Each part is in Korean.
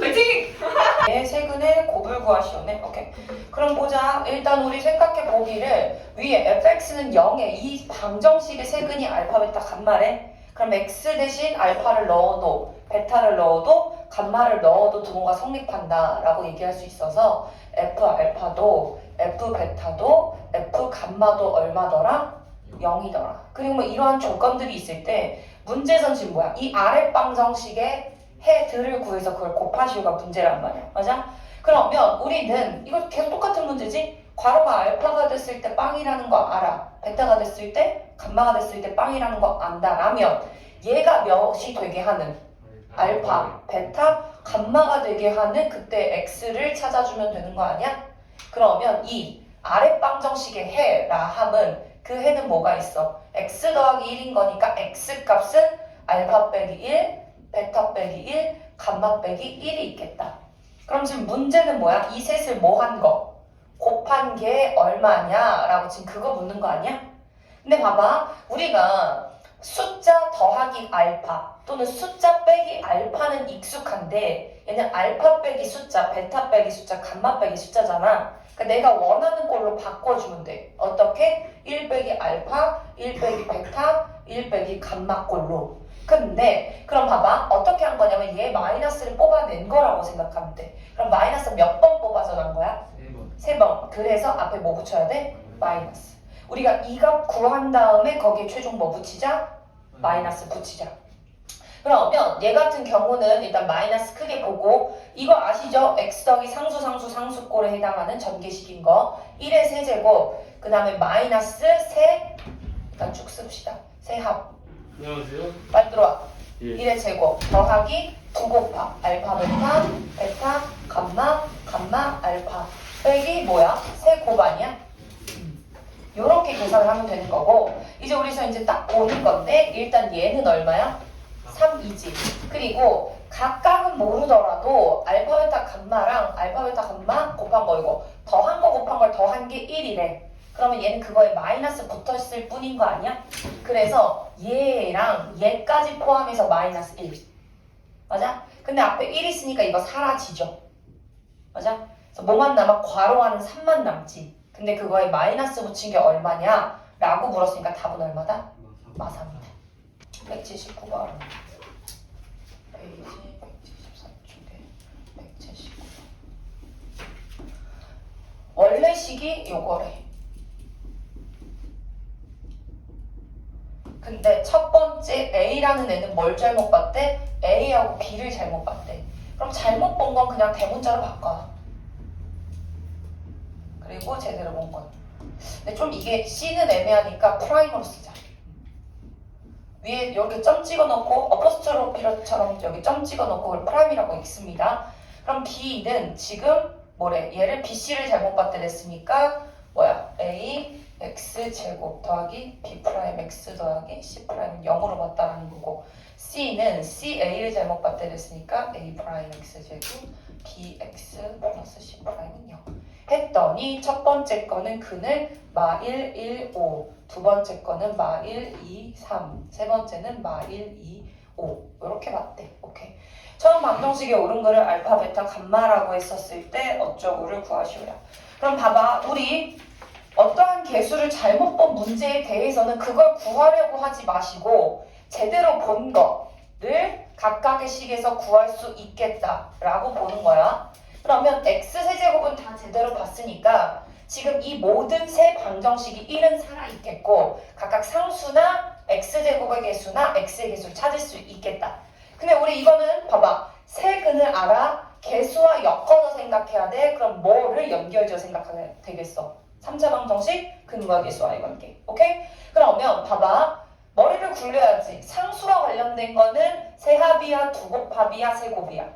파이팅! 네, 세근의 곱을 구하시오네. 오케이. 그럼 보자. 일단 우리 생각해 보기를 위에 fx는 0에 이 방정식의 세근이 알파, 베타, 감마래. 그럼 x 대신 알파를 넣어도 베타를 넣어도 감마를 넣어도 두모가 성립한다 라고 얘기할 수 있어서 f 알파도 f 베타도 f 감마도 얼마더라? 0이더라. 그리고 뭐 이러한 조건들이 있을 때 문제선 지금 뭐야? 이 아랫 방정식의 해들을 구해서 그걸 곱하시오가 문제란 말이야. 맞아? 그러면 우리는 이거 계속 똑같은 문제지? 괄호가 알파가 됐을 때 빵이라는 거 알아. 베타가 됐을 때, 감마가 됐을 때 빵이라는 거 안다라면 얘가 몇이 되게 하는 알파, 베타, 감마가 되게 하는 그때 x를 찾아주면 되는 거 아니야? 그러면 이 아랫 방정식의 해라 함은 그 해는 뭐가 있어? x 더하기 1인 거니까 x 값은 알파 빼기 1, 베타 빼기 1, 감마 빼기 1이 있겠다. 그럼 지금 문제는 뭐야? 이 셋을 뭐 한 거? 곱한 게 얼마냐? 라고 지금 그거 묻는 거 아니야? 근데 봐봐. 우리가 숫자 더하기 알파 또는 숫자 빼기 알파는 익숙한데 얘는 알파 빼기 숫자, 베타 빼기 숫자, 감마 빼기 숫자잖아. 그러니까 내가 원하는 걸로 바꿔주면 돼. 어떻게? 1 빼기 알파, 1 빼기 베타, 1 빼기 감마 꼴로. 근데 그럼 봐봐. 어떻게 한 거냐면 얘 마이너스를 뽑아낸 거라고 생각하면 돼. 그럼 마이너스 몇 번 뽑아서 난 거야? 3번. 그래서 앞에 뭐 붙여야 돼? 마이너스. 우리가 이 값 구한 다음에 거기에 최종 뭐 붙이자? 마이너스 붙이자. 그러면 얘 같은 경우는 일단 마이너스 크게 보고 이거 아시죠? x 더하기 상수꼴에 해당하는 전개식인 거 1의 세제곱 그 다음에 마이너스 세 일단 쭉 씁시다. 세합 안녕하세요. 빨리 들어와. 예. 1의 제곱 더하기 2 곱하 알파 베타 감마 알파 빼기 뭐야? 세 곱 아니야? 요렇게 계산을 하면 되는 거고 이제 우리서 이제 딱 보는 건데 일단 얘는 얼마야? 3이지. 그리고 각각은 모르더라도 알파 베타 감마 곱한 거이고 더한 거 곱한 걸 더한 게 1이래. 그러면 얘는 그거에 마이너스 붙었을 뿐인 거 아니야? 그래서 얘랑 얘까지 포함해서 마이너스 1. 맞아? 근데 앞에 1 있으니까 이거 사라지죠. 맞아? 그래서 뭐만 남아? 괄호하는 3만 남지. 근데 그거에 마이너스 붙인 게 얼마냐? 라고 물었으니까 답은 얼마다? 마삼이다. 179번. 페이지 173쪽에 179번. 원래 식이 요거래. 근데 첫 번째 A라는 애는 뭘 잘못 봤대? A하고 B를 잘못 봤대. 그럼 잘못 본 건 그냥 대문자로 바꿔. 그리고 제대로 본 건. 근데 좀 이게 C는 애매하니까 프라임으로 쓰자. 위에 이렇게 점 찍어 놓고 어퍼스트로피처럼 여기 점 찍어 놓고 그걸 프라임이라고 읽습니다. 그럼 B는 지금 뭐래? 얘를 BC를 잘못 봤대 됐으니까 뭐야? A x 제곱 더하기 b 프라임 x 더하기 c 프라임 0으로 봤다라는 거고 C는 CA를 잘못 봤대 됐으니까 A 프라임 x 제곱 bx 플러스 c 프라임은 0 했더니 첫 번째 거는 근을 마1 1 5 두 번째 거는 마1 2 3 세 번째는 마1 2 5 이렇게 봤대. 오케이. 처음 방정식에 옳은 거를 알파 베타 감마라고 했었을 때 어쩌고를 구하시오라. 그럼 봐봐. 우리 어떠한 개수를 잘못 본 문제에 대해서는 그걸 구하려고 하지 마시고 제대로 본 거를 각각의 식에서 구할 수 있겠다라고 보는 거야. 그러면 x세제곱은 다 제대로 봤으니까 지금 이 모든 세 방정식이 1은 살아있겠고 각각 상수나 x제곱의 개수나 x의 개수를 찾을 수 있겠다. 근데 우리 이거는 봐봐. 세 근을 알아. 개수와 엮어서 생각해야 돼. 그럼 뭐를 연결지어 생각하게 되겠어? 3차 방정식 근과 개수와의 관계. 오케이? 그러면 봐봐. 머리를 굴려야지. 상수와 관련된 거는 세합이야, 두곱합이야, 세곱이야.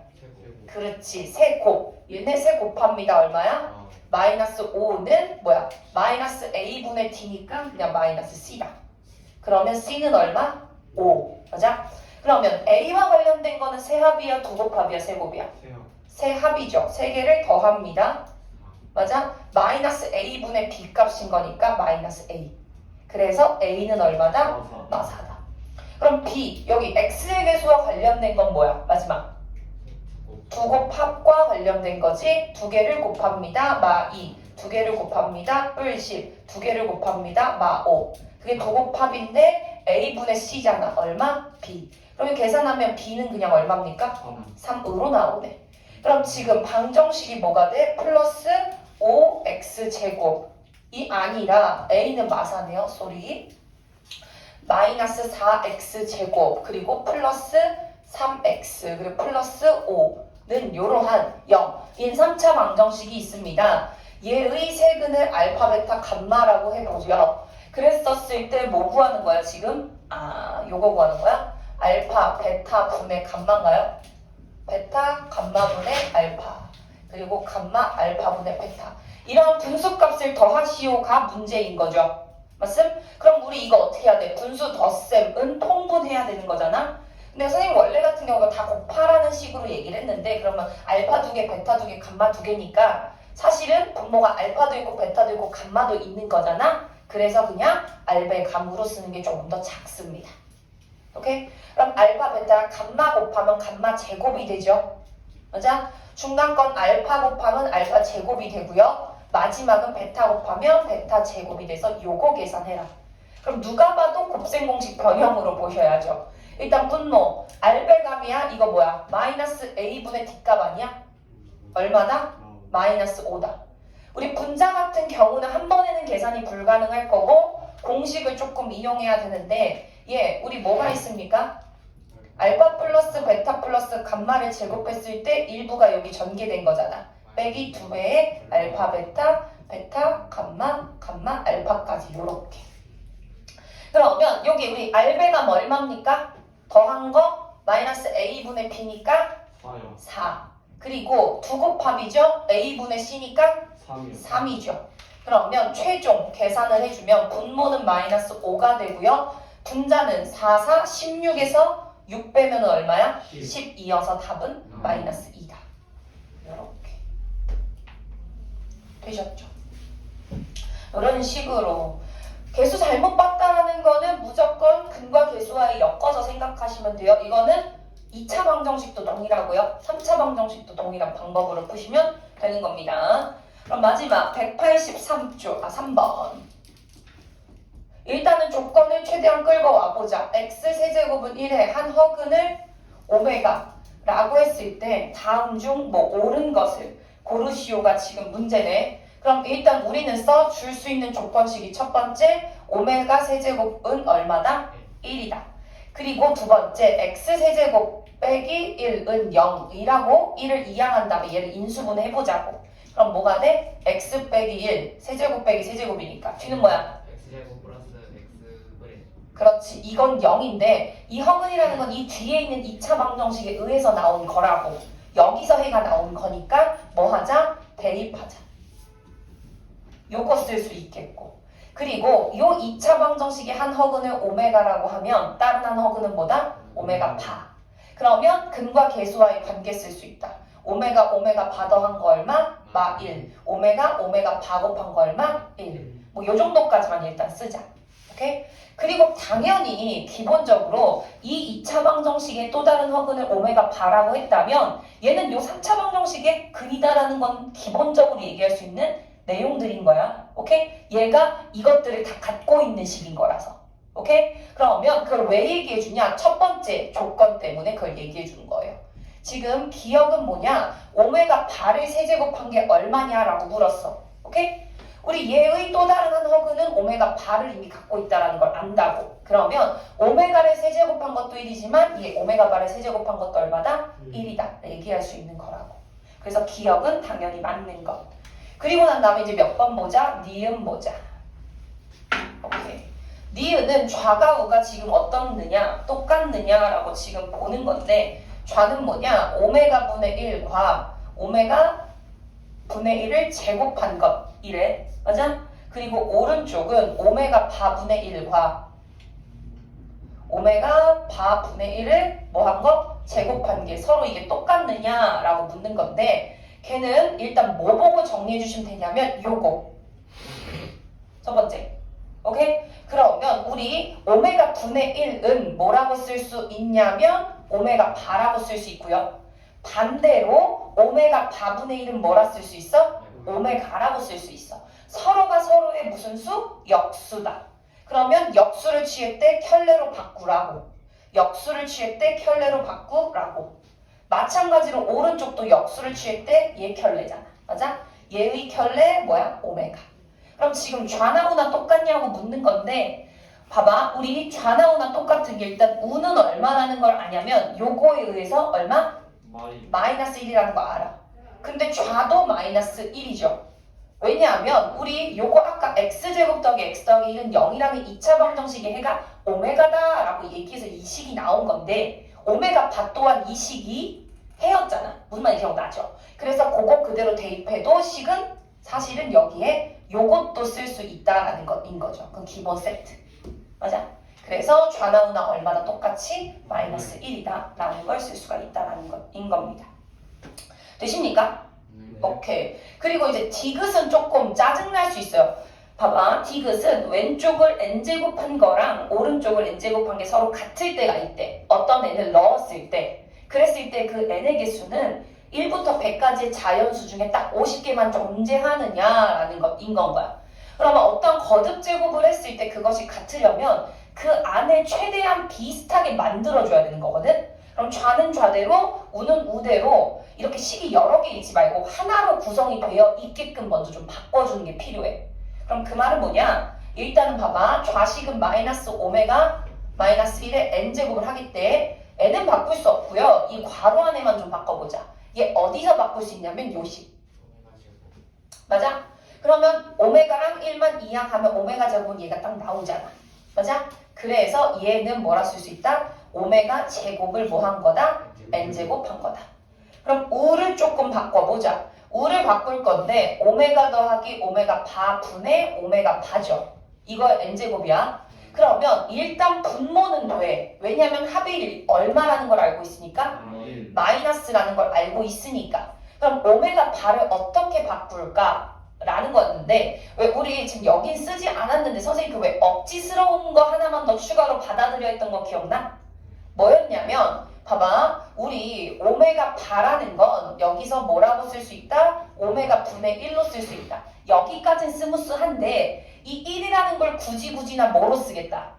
그렇지. 세곱. 얘네 세곱합니다. 얼마야? 마이너스 5는 뭐야? 마이너스 a분의 t니까 그냥 마이너스 c다. 그러면 c는 얼마? 5. 맞아? 그러면 a와 관련된 거는 세합이야, 두곱합이야, 세곱이야? 세합이죠. 세 개를 더합니다. 맞아? 마이너스 a분의 b 값인 거니까 마이너스 a. 그래서 a는 얼마다? 마사다. 그럼 B, 여기 X의 개수와 관련된 건 뭐야? 마지막. 두 곱합과 관련된 거지. 두 개를 곱합니다. 마 2. 두 개를 곱합니다. 뿔 10. 두 개를 곱합니다. 마 5. 그게 두 곱합인데 A분의 C잖아. 얼마? B. 그러면 계산하면 B는 그냥 얼마입니까? 3으로 나오네. 그럼 지금 방정식이 뭐가 돼? 플러스 5x제곱이 아니라 A는 마사네요. 쏘리. 마이너스 4x제곱 그리고 플러스 3x 그리고 플러스 5는 이러한 0인 3차 방정식이 있습니다. 얘의 세근을 알파, 베타, 감마라고 해보죠. 그랬었을 때 뭐 구하는 거야 지금? 요거 구하는 거야? 알파, 베타 분의 감마인가요? 베타, 감마 분의 알파 그리고 감마, 알파 분의 베타 이런 분수값을 더하시오가 문제인 거죠. 맞음? 그럼 우리 이거 어떻게 해야 돼? 분수 덧셈은 통분해야 되는 거잖아? 근데 선생님 원래 같은 경우가 다 곱하라는 식으로 얘기를 했는데 그러면 알파 두 개, 베타 두 개, 감마 두 개니까 사실은 분모가 알파도 있고 베타도 있고 감마도 있는 거잖아? 그래서 그냥 알베감으로 쓰는 게 조금 더 작습니다. 오케이? 그럼 알파, 베타, 감마 곱하면 감마 제곱이 되죠? 맞아? 중간 건 알파 곱하면 알파 제곱이 되고요. 마지막은 베타 곱하면 베타 제곱이 돼서 요거 계산해라. 그럼 누가 봐도 곱셈 공식 변형으로 보셔야죠. 일단 분모 알베감이야. 이거 뭐야? 마이너스 a분의 d값 아니야? 얼마다? 마이너스 5다. 우리 분자 같은 경우는 한 번에는 계산이 불가능할 거고 공식을 조금 이용해야 되는데 우리 뭐가 있습니까? 알파 플러스 베타 플러스 감마를 제곱했을 때 일부가 여기 전개된 거잖아. 빼기 2배의 알파 베타, 베타, 감마, 감마, 알파까지 요렇게. 그러면 여기 우리 알베감 얼마입니까? 더한 거 마이너스 a분의 b니까 4. 그리고 두 곱합이죠? a분의 c니까 3이죠. 그러면 최종 계산을 해주면 분모는 마이너스 5가 되고요. 분자는 4, 4, 16에서 6 빼면 얼마야? 12여서 답은 마이너스 2다. 이렇게 되셨죠? 이런 식으로 개수 잘못 봤다라는 거는 무조건 근과 개수와의 엮어서 생각하시면 돼요. 이거는 2차 방정식도 동일하고요. 3차 방정식도 동일한 방법으로 푸시면 되는 겁니다. 그럼 마지막 183조 3번. 일단은 조건을 최대한 끌고 와보자. x세제곱은 1에 한 허근을 오메가라고 했을 때 다음 중 뭐 옳은 것을 고르시오가 지금 문제네. 그럼 일단 우리는 써줄 수 있는 조건식이 첫 번째 오메가 세제곱은 얼마다? 1이다. 그리고 두 번째 x세제곱 빼기 1은 0이라고 1을 이항한 다음에 얘를 인수분해 해보자고. 그럼 뭐가 돼? x 빼기 1 세제곱 빼기 세제곱이니까 뒤는 뭐야? x제곱 플러스 x분의 그렇지. 이건 0인데 이 허근이라는 건 이 뒤에 있는 2차 방정식에 의해서 나온 거라고. 여기서 해가 나온 거니까 뭐 하자? 대입하자. 요거 쓸 수 있겠고. 그리고 요 2차 방정식의 한 허근을 오메가라고 하면 다른 한 허근은 뭐다? 오메가 파. 그러면 근과 계수와의 관계 쓸 수 있다. 오메가 바 더한 거 얼마? 마 1. 오메가 바 곱한 거 얼마? 1. 뭐 요 정도까지만 일단 쓰자. 오케이? 그리고 당연히 기본적으로 이 2차 방정식의 또 다른 허근을 오메가 바라고 했다면 얘는 요 3차 방정식의 근이다라는 건 기본적으로 얘기할 수 있는 내용들인 거야. 오케이? 얘가 이것들을 다 갖고 있는 식인 거라서. 오케이? 그러면 그걸 왜 얘기해 주냐? 첫 번째 조건 때문에 그걸 얘기해 주는 거예요. 지금 기억은 뭐냐? 오메가 바를 세제곱한 게 얼마냐라고 물었어. 오케이? 우리 얘의 또 다른 한 허근은 오메가 바를 이미 갖고 있다는 걸 안다고. 그러면 오메가를 세제곱한 것도 1이지만 얘 오메가 바를 세제곱한 것도 얼마다? 1이다. 얘기할 수 있는 거라고. 그래서 기억은 당연히 맞는 것. 그리고 난 다음에 이제 몇 번 보자? 니은 보자. 오케이. 니은은 좌가 우가 지금 어떻느냐? 똑같느냐라고 지금 보는 건데 좌는 뭐냐? 오메가 분의 1과 오메가 분의 1을 제곱한 것 이래. 맞아? 그리고 오른쪽은 오메가 바 분의 1과 오메가 바 분의 1을 뭐 한 거? 제곱한 게 서로 이게 똑같느냐라고 묻는 건데 걔는 일단 뭐 보고 정리해 주시면 되냐면 요거 첫 번째. 오케이? 그러면 우리 오메가 분의 1은 뭐라고 쓸 수 있냐면 오메가 바라고 쓸 수 있고요. 반대로 오메가 바분의 1은 뭐라 쓸 수 있어? 오메가라고 쓸 수 있어. 서로가 서로의 무슨 수? 역수다. 그러면 역수를 취할 때 켤레로 바꾸라고. 역수를 취할 때 켤레로 바꾸라고. 마찬가지로 오른쪽도 역수를 취할 때 얘 켤레잖아. 맞아? 얘의 켤레 뭐야? 오메가. 그럼 지금 좌나우나 똑같냐고 묻는 건데 봐봐. 우리 좌나우나 똑같은 게 일단 우는 얼마라는 걸 아냐면 요거에 의해서 얼마? 마이너스 1이라는 거 알아. 근데 좌도 마이너스 1이죠. 왜냐하면 우리 요거 아까 x제곱 더하기 x 더하기 1은 0이라는 2차 방정식의 해가 오메가다 라고 얘기해서 이 식이 나온 건데 오메가 바 또한 이 식이 해였잖아. 무슨 말인지 기억나죠? 그래서 그거 그대로 대입해도 식은 사실은 여기에 요것도 쓸 수 있다라는 것인 거죠. 그 기본 세트. 맞아? 그래서 좌나우나 얼마나 똑같이 마이너스 1이다 라는 걸 쓸 수가 있다라는 것인 겁니다. 되십니까? 오케이. 그리고 이제 디귿은 조금 짜증날 수 있어요. 봐봐. 디귿은 왼쪽을 n제곱한 거랑 오른쪽을 n제곱한 게 서로 같을 때가 있대. 어떤 n을 넣었을 때. 그랬을 때 그 n의 개수는 1부터 100까지의 자연수 중에 딱 50개만 존재하느냐라는 것인 건 거야. 그러면 어떤 거듭 제곱을 했을 때 그것이 같으려면 그 안에 최대한 비슷하게 만들어줘야 되는 거거든. 그럼 좌는 좌대로 우는 우대로 이렇게 식이 여러 개 있지 말고 하나로 구성이 되어 있게끔 먼저 좀 바꿔주는 게 필요해. 그럼 그 말은 뭐냐? 일단은 봐봐. 좌식은 마이너스 오메가 마이너스 1에 n제곱을 하기 때 n은 바꿀 수 없고요. 이 괄호 안에만 좀 바꿔보자. 얘 어디서 바꿀 수 있냐면 요식. 맞아? 그러면 오메가랑 1만 이항하면 오메가 제곱은 얘가 딱 나오잖아. 맞아? 그래서 얘는 뭐라 쓸 수 있다? 오메가 제곱을 뭐 한 거다? n제곱 한 거다. 그럼 우를 조금 바꿔보자. 우를 바꿀 건데 오메가 더하기 오메가 바 분의 오메가 바죠. 이거 n제곱이야. 그러면 일단 분모는 돼. 왜냐면 합이 얼마라는 걸 알고 있으니까 마이너스라는 걸 알고 있으니까. 그럼 오메가 바를 어떻게 바꿀까? 라는 거였는데 왜 우리 지금 여긴 쓰지 않았는데 선생님 그 왜 억지스러운 거 하나만 더 추가로 받아들여 했던 거 기억나? 뭐였냐면 봐봐. 우리 오메가 바라는 건 여기서 뭐라고 쓸 수 있다? 오메가 분의 1로 쓸 수 있다. 여기까지는 스무스한데 이 1이라는 걸 굳이나 뭐로 쓰겠다?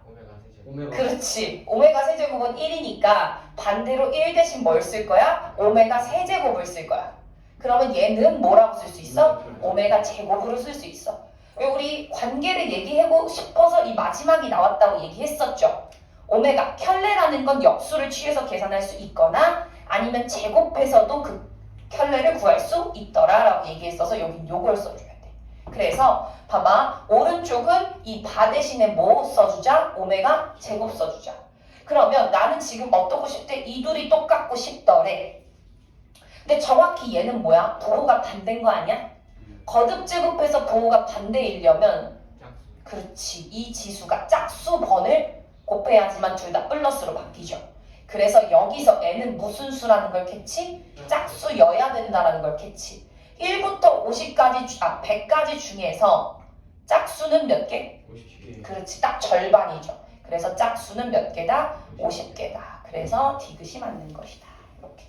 오메가 그렇지. 오메가 세제곱은 1이니까 반대로 1 대신 뭘 쓸 거야? 오메가 세제곱을 쓸 거야. 그러면 얘는 뭐라고 쓸 수 있어? 오메가 제곱으로 쓸 수 있어. 왜 우리 관계를 얘기하고 싶어서 이 마지막이 나왔다고 얘기했었죠. 오메가 켤레라는 건 역수를 취해서 계산할 수 있거나 아니면 제곱해서도 그 켤레를 구할 수 있더라라고 얘기했어서 여긴 요걸 써줘야 돼. 그래서 봐봐. 오른쪽은 이 바 대신에 뭐 써주자? 오메가 제곱 써주자. 그러면 나는 지금 어떻고 싶대? 이 둘이 똑같고 싶더래. 근데 정확히 얘는 뭐야? 부호가 반대인 거 아니야? 거듭 제곱해서 부호가 반대이려면 그렇지. 이 지수가 짝수번을 곱해야지만 둘 다 플러스로 바뀌죠. 그래서 여기서 n은 무슨 수라는 걸 캐치? 짝수여야 된다라는 걸 캐치. 1부터 100까지 중에서 짝수는 몇 개? 50개. 그렇지. 딱 절반이죠. 그래서 짝수는 몇 개다? 50개다. 그래서 디귿이 맞는 것이다. 이렇게.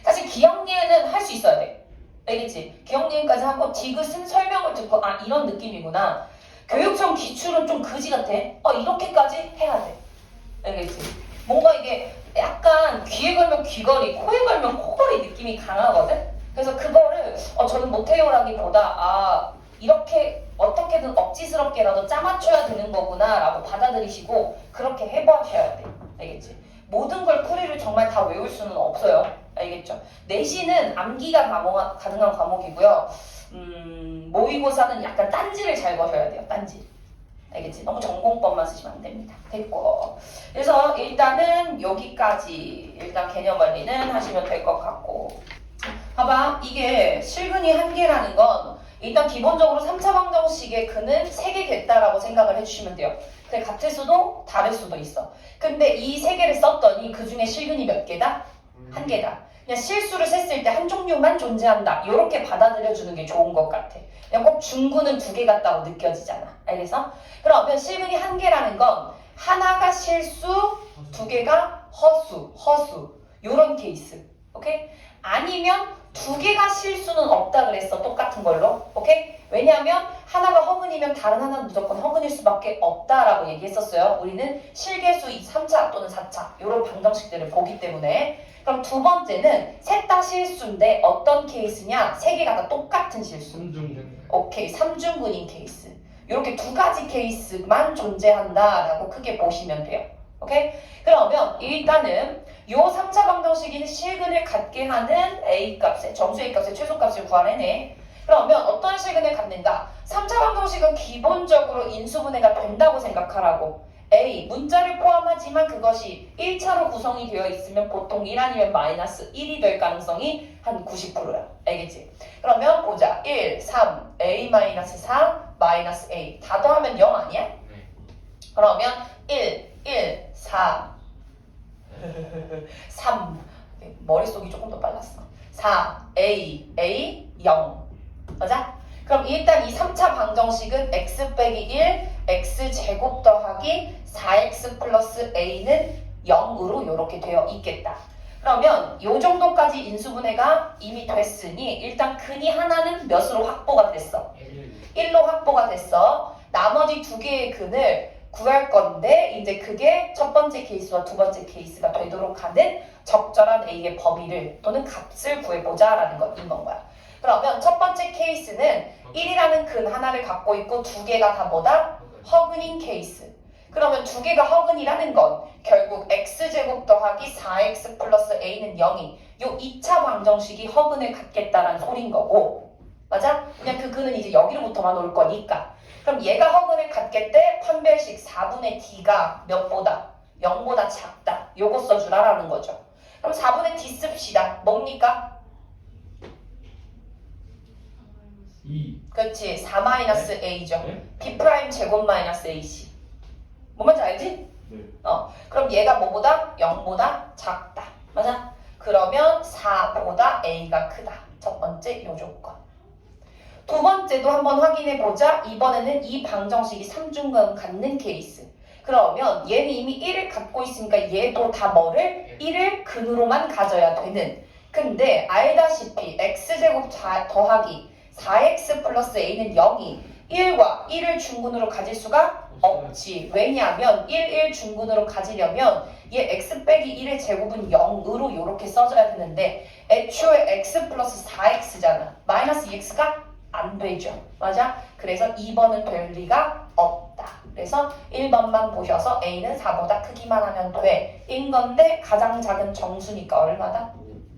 사실 기억예는 할 수 있어야 돼. 알겠지? 기억예까지 하고 디귿은 설명을 듣고 아 이런 느낌이구나. 교육청 기출은 좀 그지 같아. 이렇게까지 해야 돼. 알겠지? 뭔가 이게 약간 귀에 걸면 귀걸이, 코에 걸면 코걸이 느낌이 강하거든? 그래서 그거를 저는 못해요라기보다 이렇게 어떻게든 억지스럽게라도 짜맞춰야 되는 거구나 라고 받아들이시고 그렇게 해보셔야 돼. 알겠지? 모든 걸 풀이를 정말 다 외울 수는 없어요. 알겠죠? 내신은 암기가 가능한 과목이고요. 모의고사는 약간 딴지를 잘 거셔야 돼요. 딴지. 알겠지? 너무 전공법만 쓰시면 안 됩니다. 됐고. 그래서 일단은 여기까지 일단 개념 원리는 하시면 될 것 같고. 봐봐. 이게 실근이 한 개라는 건 일단 기본적으로 3차 방정식의 근은 3개 됐다라고 생각을 해주시면 돼요. 근데 같을 수도 다를 수도 있어. 근데 이 3개를 썼더니 그 중에 실근이 몇 개다? 한 개다. 그냥 실수를 셌을 때 한 종류만 존재한다. 이렇게 받아들여주는 게 좋은 것 같아. 그냥 꼭 중구는 두 개 같다고 느껴지잖아. 알겠어? 그러면 실근이 한 개라는 건 하나가 실수, 두 개가 허수. 요런 케이스. 오케이? 아니면 두 개가 실수는 없다 그랬어. 똑같은 걸로. 오케이? 왜냐하면 하나가 허근이면 다른 하나는 무조건 허근일 수밖에 없다라고 얘기했었어요. 우리는 실계수 3차 또는 4차 이런 방정식들을 보기 때문에. 그럼 두 번째는 셋 다 실수인데 어떤 케이스냐? 세 개가 다 똑같은 실수. 오케이, 삼중근인 케이스. 이렇게 두 가지 케이스만 존재한다라고 크게 보시면 돼요. 오케이? 그러면 일단은 요 3차 방정식인 실근을 갖게 하는 A값의 정수 A값의 최소값을 구하래네. 그러면 어떤 실근을 갖는가? 3차 방정식은 기본적으로 인수분해가 된다고 생각하라고. A, 문자를 포함하지만 그것이 1차로 구성이 되어 있으면 보통 1 아니면 마이너스 1이 될 가능성이 한 90%야. 알겠지? 그러면 보자. 1, 3, A 마이너스 4, 마이너스 A. 다 더하면 0 아니야? 네. 그러면 1, 4 3 머릿속이 조금 더 빨랐어. 4 A 0 맞아? 그럼 일단 이 3차 방정식은 x 빼기 1 x제곱 더하기 4x 플러스 a는 0으로 이렇게 되어 있겠다. 그러면 요 정도까지 인수분해가 이미 됐으니 일단 근이 하나는 몇으로 확보가 됐어? 1로 확보가 됐어. 나머지 두 개의 근을 구할 건데 이제 그게 첫 번째 케이스와 두 번째 케이스가 되도록 하는 적절한 A의 범위를 또는 값을 구해보자라는 것인 거야. 그러면 첫 번째 케이스는 1이라는 근 하나를 갖고 있고 두 개가 다 뭐다? 허근인 케이스. 그러면 두 개가 허근이라는 건 결국 x제곱 더하기 4x 플러스 a는 0이 요 2차 방정식이 허근을 갖겠다라는 소린 거고 맞아? 그냥 그 근은 이제 여기로부터만 올 거니까 그럼 얘가 허근을 갖겠대 판별식 4분의 d가 몇보다? 0보다 작다. 요거 써주라라는 거죠. 그럼 4분의 d 씁시다. 뭡니까? 2. 그렇지. 4-a죠. 네? b 프라임 제곱 마이너스 ac. 뭔 말인지 알지? 네. 그럼 얘가 뭐보다? 0보다 작다. 맞아? 그러면 4보다 a가 크다. 첫 번째 요 조건. 두 번째도 한번 확인해 보자. 이번에는 이 방정식이 삼중근 갖는 케이스. 그러면 얘는 이미 1을 갖고 있으니까 얘도 다 뭐를? 1을 근으로만 가져야 되는. 근데 알다시피 x제곱 더하기 4x 플러스 a는 0이 1과 1을 중근으로 가질 수가 없지. 왜냐하면 1 중근으로 가지려면 얘 x 빼기 1의 제곱은 0으로 이렇게 써줘야 되는데 애초에 x 플러스 4x잖아. 마이너스 2x가 안 되죠. 맞아? 그래서 2번은 될 리가 없다. 그래서 1번만 보셔서 a는 4보다 크기만 하면 돼. 인 건데 가장 작은 정수니까 얼마다?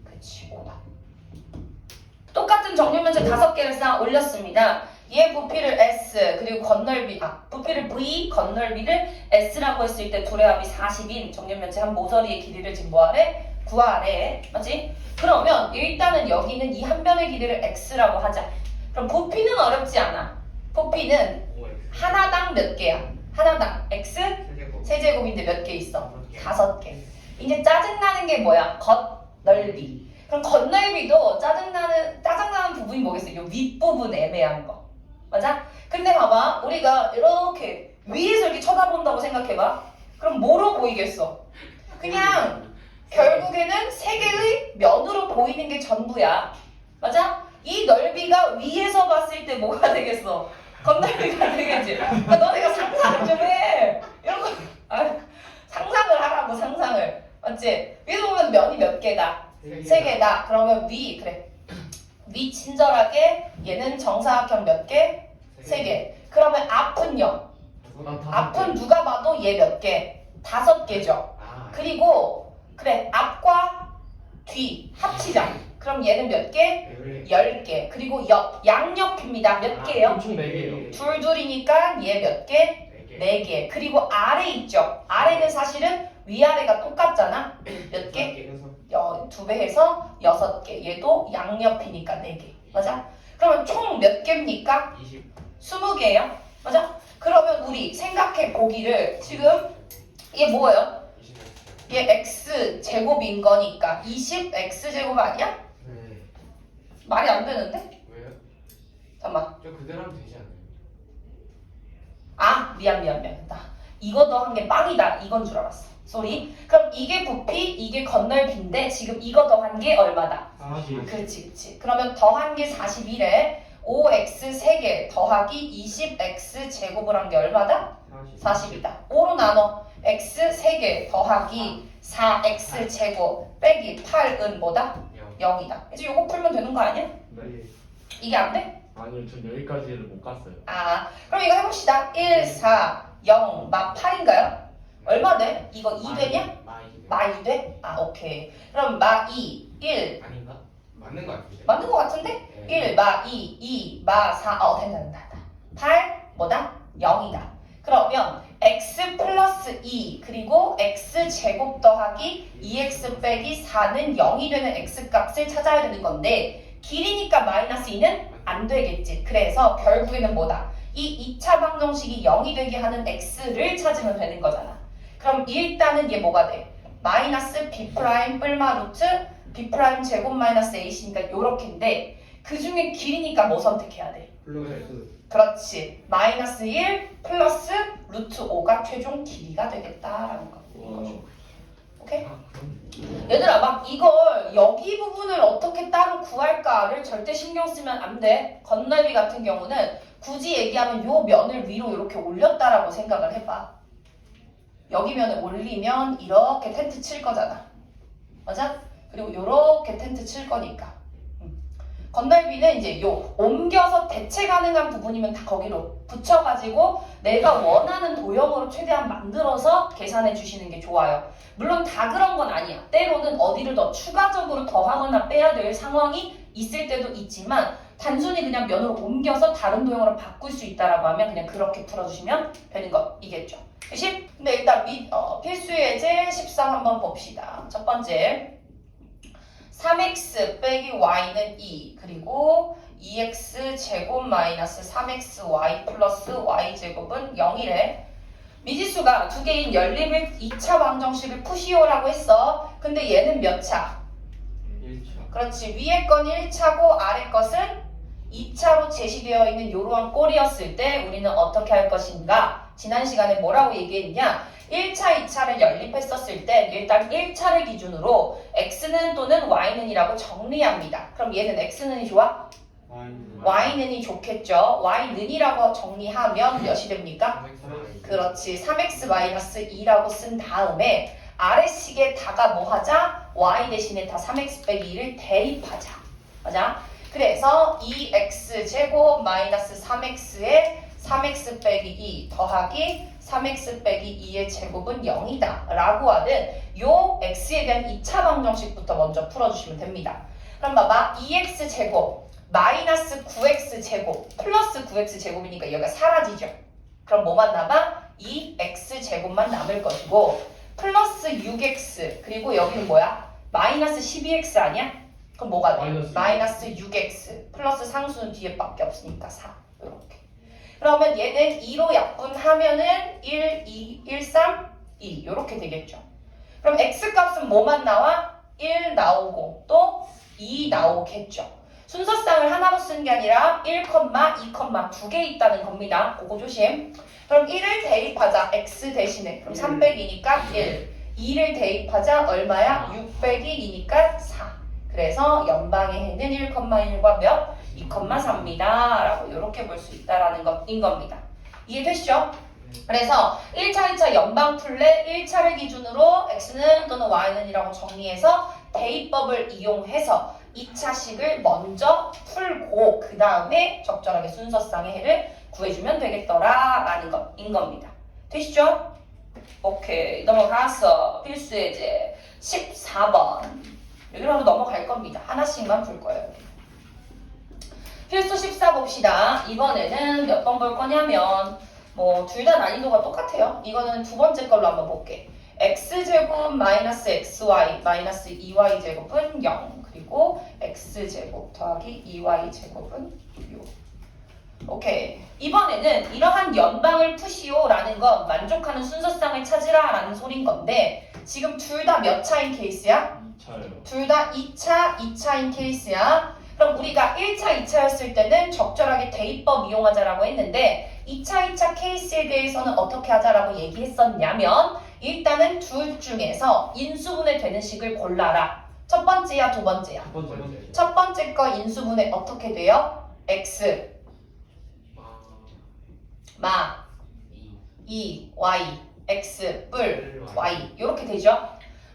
그치, 5다. 똑같은 정육면체 5개를 쌓아 올렸습니다. 얘 부피를 S 그리고 부피를 V 건널비를 S라고 했을 때 둘의 합이 40인 정육면체 한 모서리의 길이를 지금 뭐하래? 구하래. 맞지? 그러면 일단은 여기는 이 한 변의 길이를 X라고 하자. 그럼 부피는 어렵지 않아. 부피는 하나당 몇 개야? 하나당 X 세제곱인데 몇 개 있어? 5개. 이제 짜증나는 게 뭐야? 겉넓이. 그럼 겉넓이도 짜증나는 부분이 뭐겠어? 요 윗부분 애매한 거. 맞아? 근데 봐봐. 우리가 이렇게 위에서 이렇게 쳐다본다고 생각해봐. 그럼 뭐로 보이겠어? 그냥 결국에는 세 개의 면으로 보이는 게 전부야. 맞아? 이 넓이가 위에서 봤을 때 뭐가 되겠어? 겉넓이가 되겠지? 그러니까 너네가 상상을 좀 해. 이런 거 상상을 하라고 상상을. 맞지? 위에서 보면 면이 몇 개다? 3개다. 그러면 그래. 위 친절하게 얘는 정사각형 몇 개? 3개. 그러면 앞은요? 앞은 누가 봐도 얘 몇 개? 5개죠. 그리고 그래 앞과 뒤 합치자. 그럼 얘는 몇 개? 10개. 그리고 양옆입니다. 몇 개예요? 총 4개예요. 둘이니까 얘 몇 개? 4개. 그리고 아래 있죠. 아래는 사실은 위아래가 똑같잖아. 몇 개? 2배 해서 6개. 얘도 양옆이니까 4개. 맞아? 그러면 총 몇 개입니까? 20개예요. 맞아? 그러면 우리 생각해 보기를 지금 이게 뭐예요? 얘 x 제곱인 거니까 20x 제곱 아니야? 네. 말이 안 되는데? 왜요? 잠깐만. 저 그대로 하면 되지 않아요? 아 미안. 나 이거 더한 게 빵이다 이건 줄 알았어. 쏘리. 그럼 이게 부피 이게 건널비인데 지금 이거 더한 게 얼마다? 40. 그렇지. 그러면 더한 게 41에 5x 3개 더하기 20x 제곱을 한 게 얼마다? 40이다. 5로 나눠. x 3개 더하기 4x 제곱 빼기 8은 뭐다? 0이다. 이제 요거 풀면 되는 거 아니야? 네. 이게 안 돼? 아니요, 전 여기까지를 못 갔어요. 아, 그럼 이거 해봅시다. 1, 4, 0, 막 8인가요? 얼마 돼? 이거 2 되냐? 마 2 돼? 아, 오케이. 그럼 마 2, 1. 아닌가? 맞는 거 같은데. 맞는 거 같은데? 1, 마 2, 2, 마 4. 된다. 8, 뭐다? 0이다. 그러면 x 플러스 2 그리고 x 제곱 더하기 2x 빼기 4는 0이 되는 x 값을 찾아야 되는 건데 길이니까 마이너스 2는 안 되겠지. 그래서 결국에는 뭐다? 이 2차 방정식이 0이 되게 하는 x를 찾으면 되는 거잖아. 그럼 일단은 얘 뭐가 돼? 마이너스 b 프라임 뿔마 루트 b 프라임 제곱 마이너스 a시니까 요렇게인데 그 중에 길이니까 뭐 선택해야 돼? 플러스. 그렇지. 마이너스 1 플러스 루트 5가 최종 길이가 되겠다라는 거. 오케이? 아, 그럼. 얘들아 막 이걸 여기 부분을 어떻게 따로 구할까를 절대 신경 쓰면 안 돼. 건널비 같은 경우는 굳이 얘기하면 요 면을 위로 이렇게 올렸다라고 생각을 해봐. 여기 면을 올리면 이렇게 텐트 칠 거잖아. 맞아? 그리고 이렇게 텐트 칠 거니까. 건널비는 이제 요 옮겨서 대체 가능한 부분이면 다 거기로 붙여가지고 내가 원하는 도형으로 최대한 만들어서 계산해 주시는 게 좋아요. 물론 다 그런 건 아니야. 때로는 어디를 더 추가적으로 더하거나 빼야 될 상황이 있을 때도 있지만 단순히 그냥 면으로 옮겨서 다른 도형으로 바꿀 수 있다라고 하면 그냥 그렇게 풀어주시면 되는 것이겠죠. 그치? 근데 일단 필수 예제 13 한번 봅시다. 첫 번째 3x 빼기 y는 2 그리고 2x 제곱 마이너스 3xy 플러스 y제곱은 0이래. 미지수가 두 개인 연립을 2차 방정식을 푸시오라고 했어. 근데 얘는 몇 차? 1차. 그렇지. 위에 건 1차고 아래 것은 2차로 제시되어 있는 이러한 꼴이었을 때 우리는 어떻게 할 것인가? 지난 시간에 뭐라고 얘기했냐? 1차, 2차를 연립했었을 때 일단 1차를 기준으로 x는 또는 y는이라고 정리합니다. 그럼 얘는 x는이 좋아? y는이 좋겠죠. y는이라고 정리하면 몇이 됩니까? 그렇지. 3x-2라고 쓴 다음에 아래식에다가 뭐 하자? y 대신에 다 3x 빼기 2를 대입하자. 맞아? 그래서 2x 제곱 마이너스 3x에 3x 빼기 2 더하기 3x 빼기 2의 제곱은 0이다 라고 하는 요 x에 대한 2차 방정식부터 먼저 풀어주시면 됩니다. 그럼 봐봐. 2x 제곱 마이너스 9x 제곱 플러스 9x 제곱이니까 여기가 사라지죠. 그럼 뭐만 남아? 2x 제곱만 남을 것이고 플러스 6x 그리고 여기는 뭐야? 마이너스 12x 아니야? 그럼 뭐가 돼? 마이너스 6x 플러스 상수는 뒤에밖에 없으니까 4 이렇게. 그러면 얘는 2로 약분하면은 1, 2, 1, 3, 2 이렇게 되겠죠. 그럼 x값은 뭐만 나와? 1 나오고 또 2 나오겠죠. 순서쌍을 하나로 쓰는 게 아니라 1, 2, 두 개 있다는 겁니다. 그거 조심. 그럼 1을 대입하자. x 대신에. 그럼 300이니까 1. 2를 대입하자. 얼마야? 600이니까 4. 그래서 연방의 해는 1,1과 몇? 2,3입니다. 라고 이렇게 볼 수 있다라는 것인 겁니다. 이해되시죠? 그래서 1차, 2차 연방 풀래 1차를 기준으로 x는 또는 y는 이라고 정리해서 대입법을 이용해서 2차식을 먼저 풀고 그 다음에 적절하게 순서쌍의 해를 구해주면 되겠더라라는 것인 겁니다. 되시죠? 오케이. 넘어가서 필수 예제 14번. 여기로 한번 넘어갈 겁니다. 하나씩만 풀 거예요. 필수 14 봅시다. 이번에는 몇 번 볼 거냐면 뭐 둘 다 난이도가 똑같아요. 이거는 두 번째 걸로 한번 볼게. x제곱 마이너스 xy 마이너스 2y제곱은 0 그리고 x제곱 더하기 2y제곱은 6. 오케이. 이번에는 이러한 연방을 푸시오라는 건 만족하는 순서쌍을 찾으라 라는 소린 건데 지금 둘 다 몇 차인 케이스야? 2차요. 둘 다 2차인 케이스야. 그럼 우리가 1차, 2차였을 때는 적절하게 대입법 이용하자라고 했는데 2차 케이스에 대해서는 어떻게 하자라고 얘기했었냐면 일단은 둘 중에서 인수분해 되는 식을 골라라. 첫 번째야, 두 번째야? 첫 번째. 첫 번째 거 인수분해 어떻게 돼요? x, 마, 2, y, x, 뿔, y 이렇게 되죠?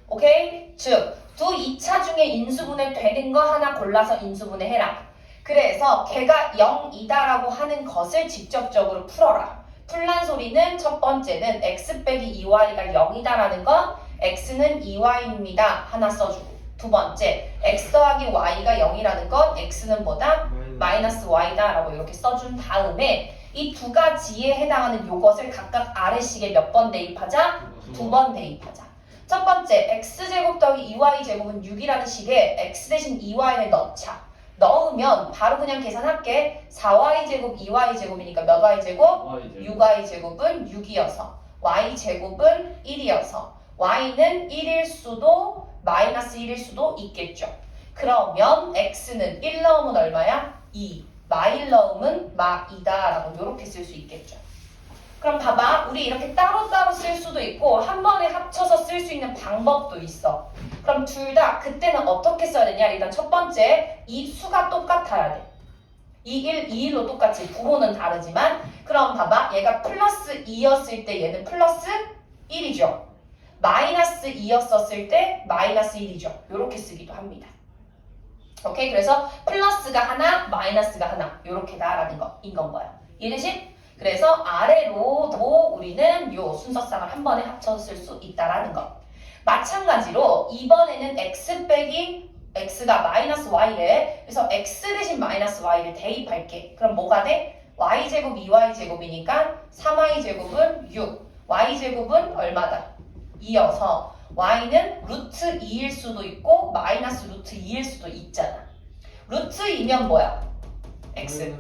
오케이? 즉, 두 2차 중에 인수분해 되는 거 하나 골라서 인수분해 해라. 그래서 걔가 0이다라고 하는 것을 직접적으로 풀어라. 풀란 소리는 첫 번째는 x 빼기 2y가 0이다라는 건 x는 2y입니다. 하나 써주고 두 번째 x 더하기 y가 0이라는 건 x는 뭐다? 마이너스 y다 라고 이렇게 써준 다음에 이 두 가지에 해당하는 요것을 각각 아래식에 몇 번 대입하자? 두 번 대입하자. 첫 번째 x제곱 더하기 2y제곱은 6이라는 식에 x 대신 2y를 넣자. 넣으면 바로 그냥 계산할게. 4y제곱 2y제곱이니까 몇 y제곱? 6y제곱은 6이어서 y제곱은 1이어서 y는 1일 수도 마이너스 1일 수도 있겠죠. 그러면 x는 1 넣으면 얼마야? 2. 마1 넣으면 마2다 라고 이렇게 쓸 수 있겠죠. 그럼 봐봐. 우리 이렇게 따로따로 쓸 수도 있고 한 번에 합쳐서 쓸 수 있는 방법도 있어. 그럼 둘 다 그때는 어떻게 써야 되냐? 일단 첫 번째 이 수가 똑같아야 돼. 2, 1, 2, 1로 똑같이 부호는 다르지만 그럼 봐봐. 얘가 플러스 2였을 때 얘는 플러스 1이죠. 마이너스 2였었을 때 마이너스 1이죠. 이렇게 쓰기도 합니다. 오케이? 그래서 플러스가 하나, 마이너스가 하나 이렇게다라는 거인 건 거야. 이해되지? 그래서 아래로도 우리는 요 순서상을 한 번에 합쳐서 쓸 수 있다라는 거. 마찬가지로 이번에는 x 빼기 x가 마이너스 y래. 그래서 x 대신 마이너스 y를 대입할게. 그럼 뭐가 돼? y제곱 2y제곱이니까 3y제곱은 6. y제곱은 얼마다? 2여서 y는 루트 2일 수도 있고 마이너스 루트 2일 수도 있잖아. 루트 2면 뭐야? x.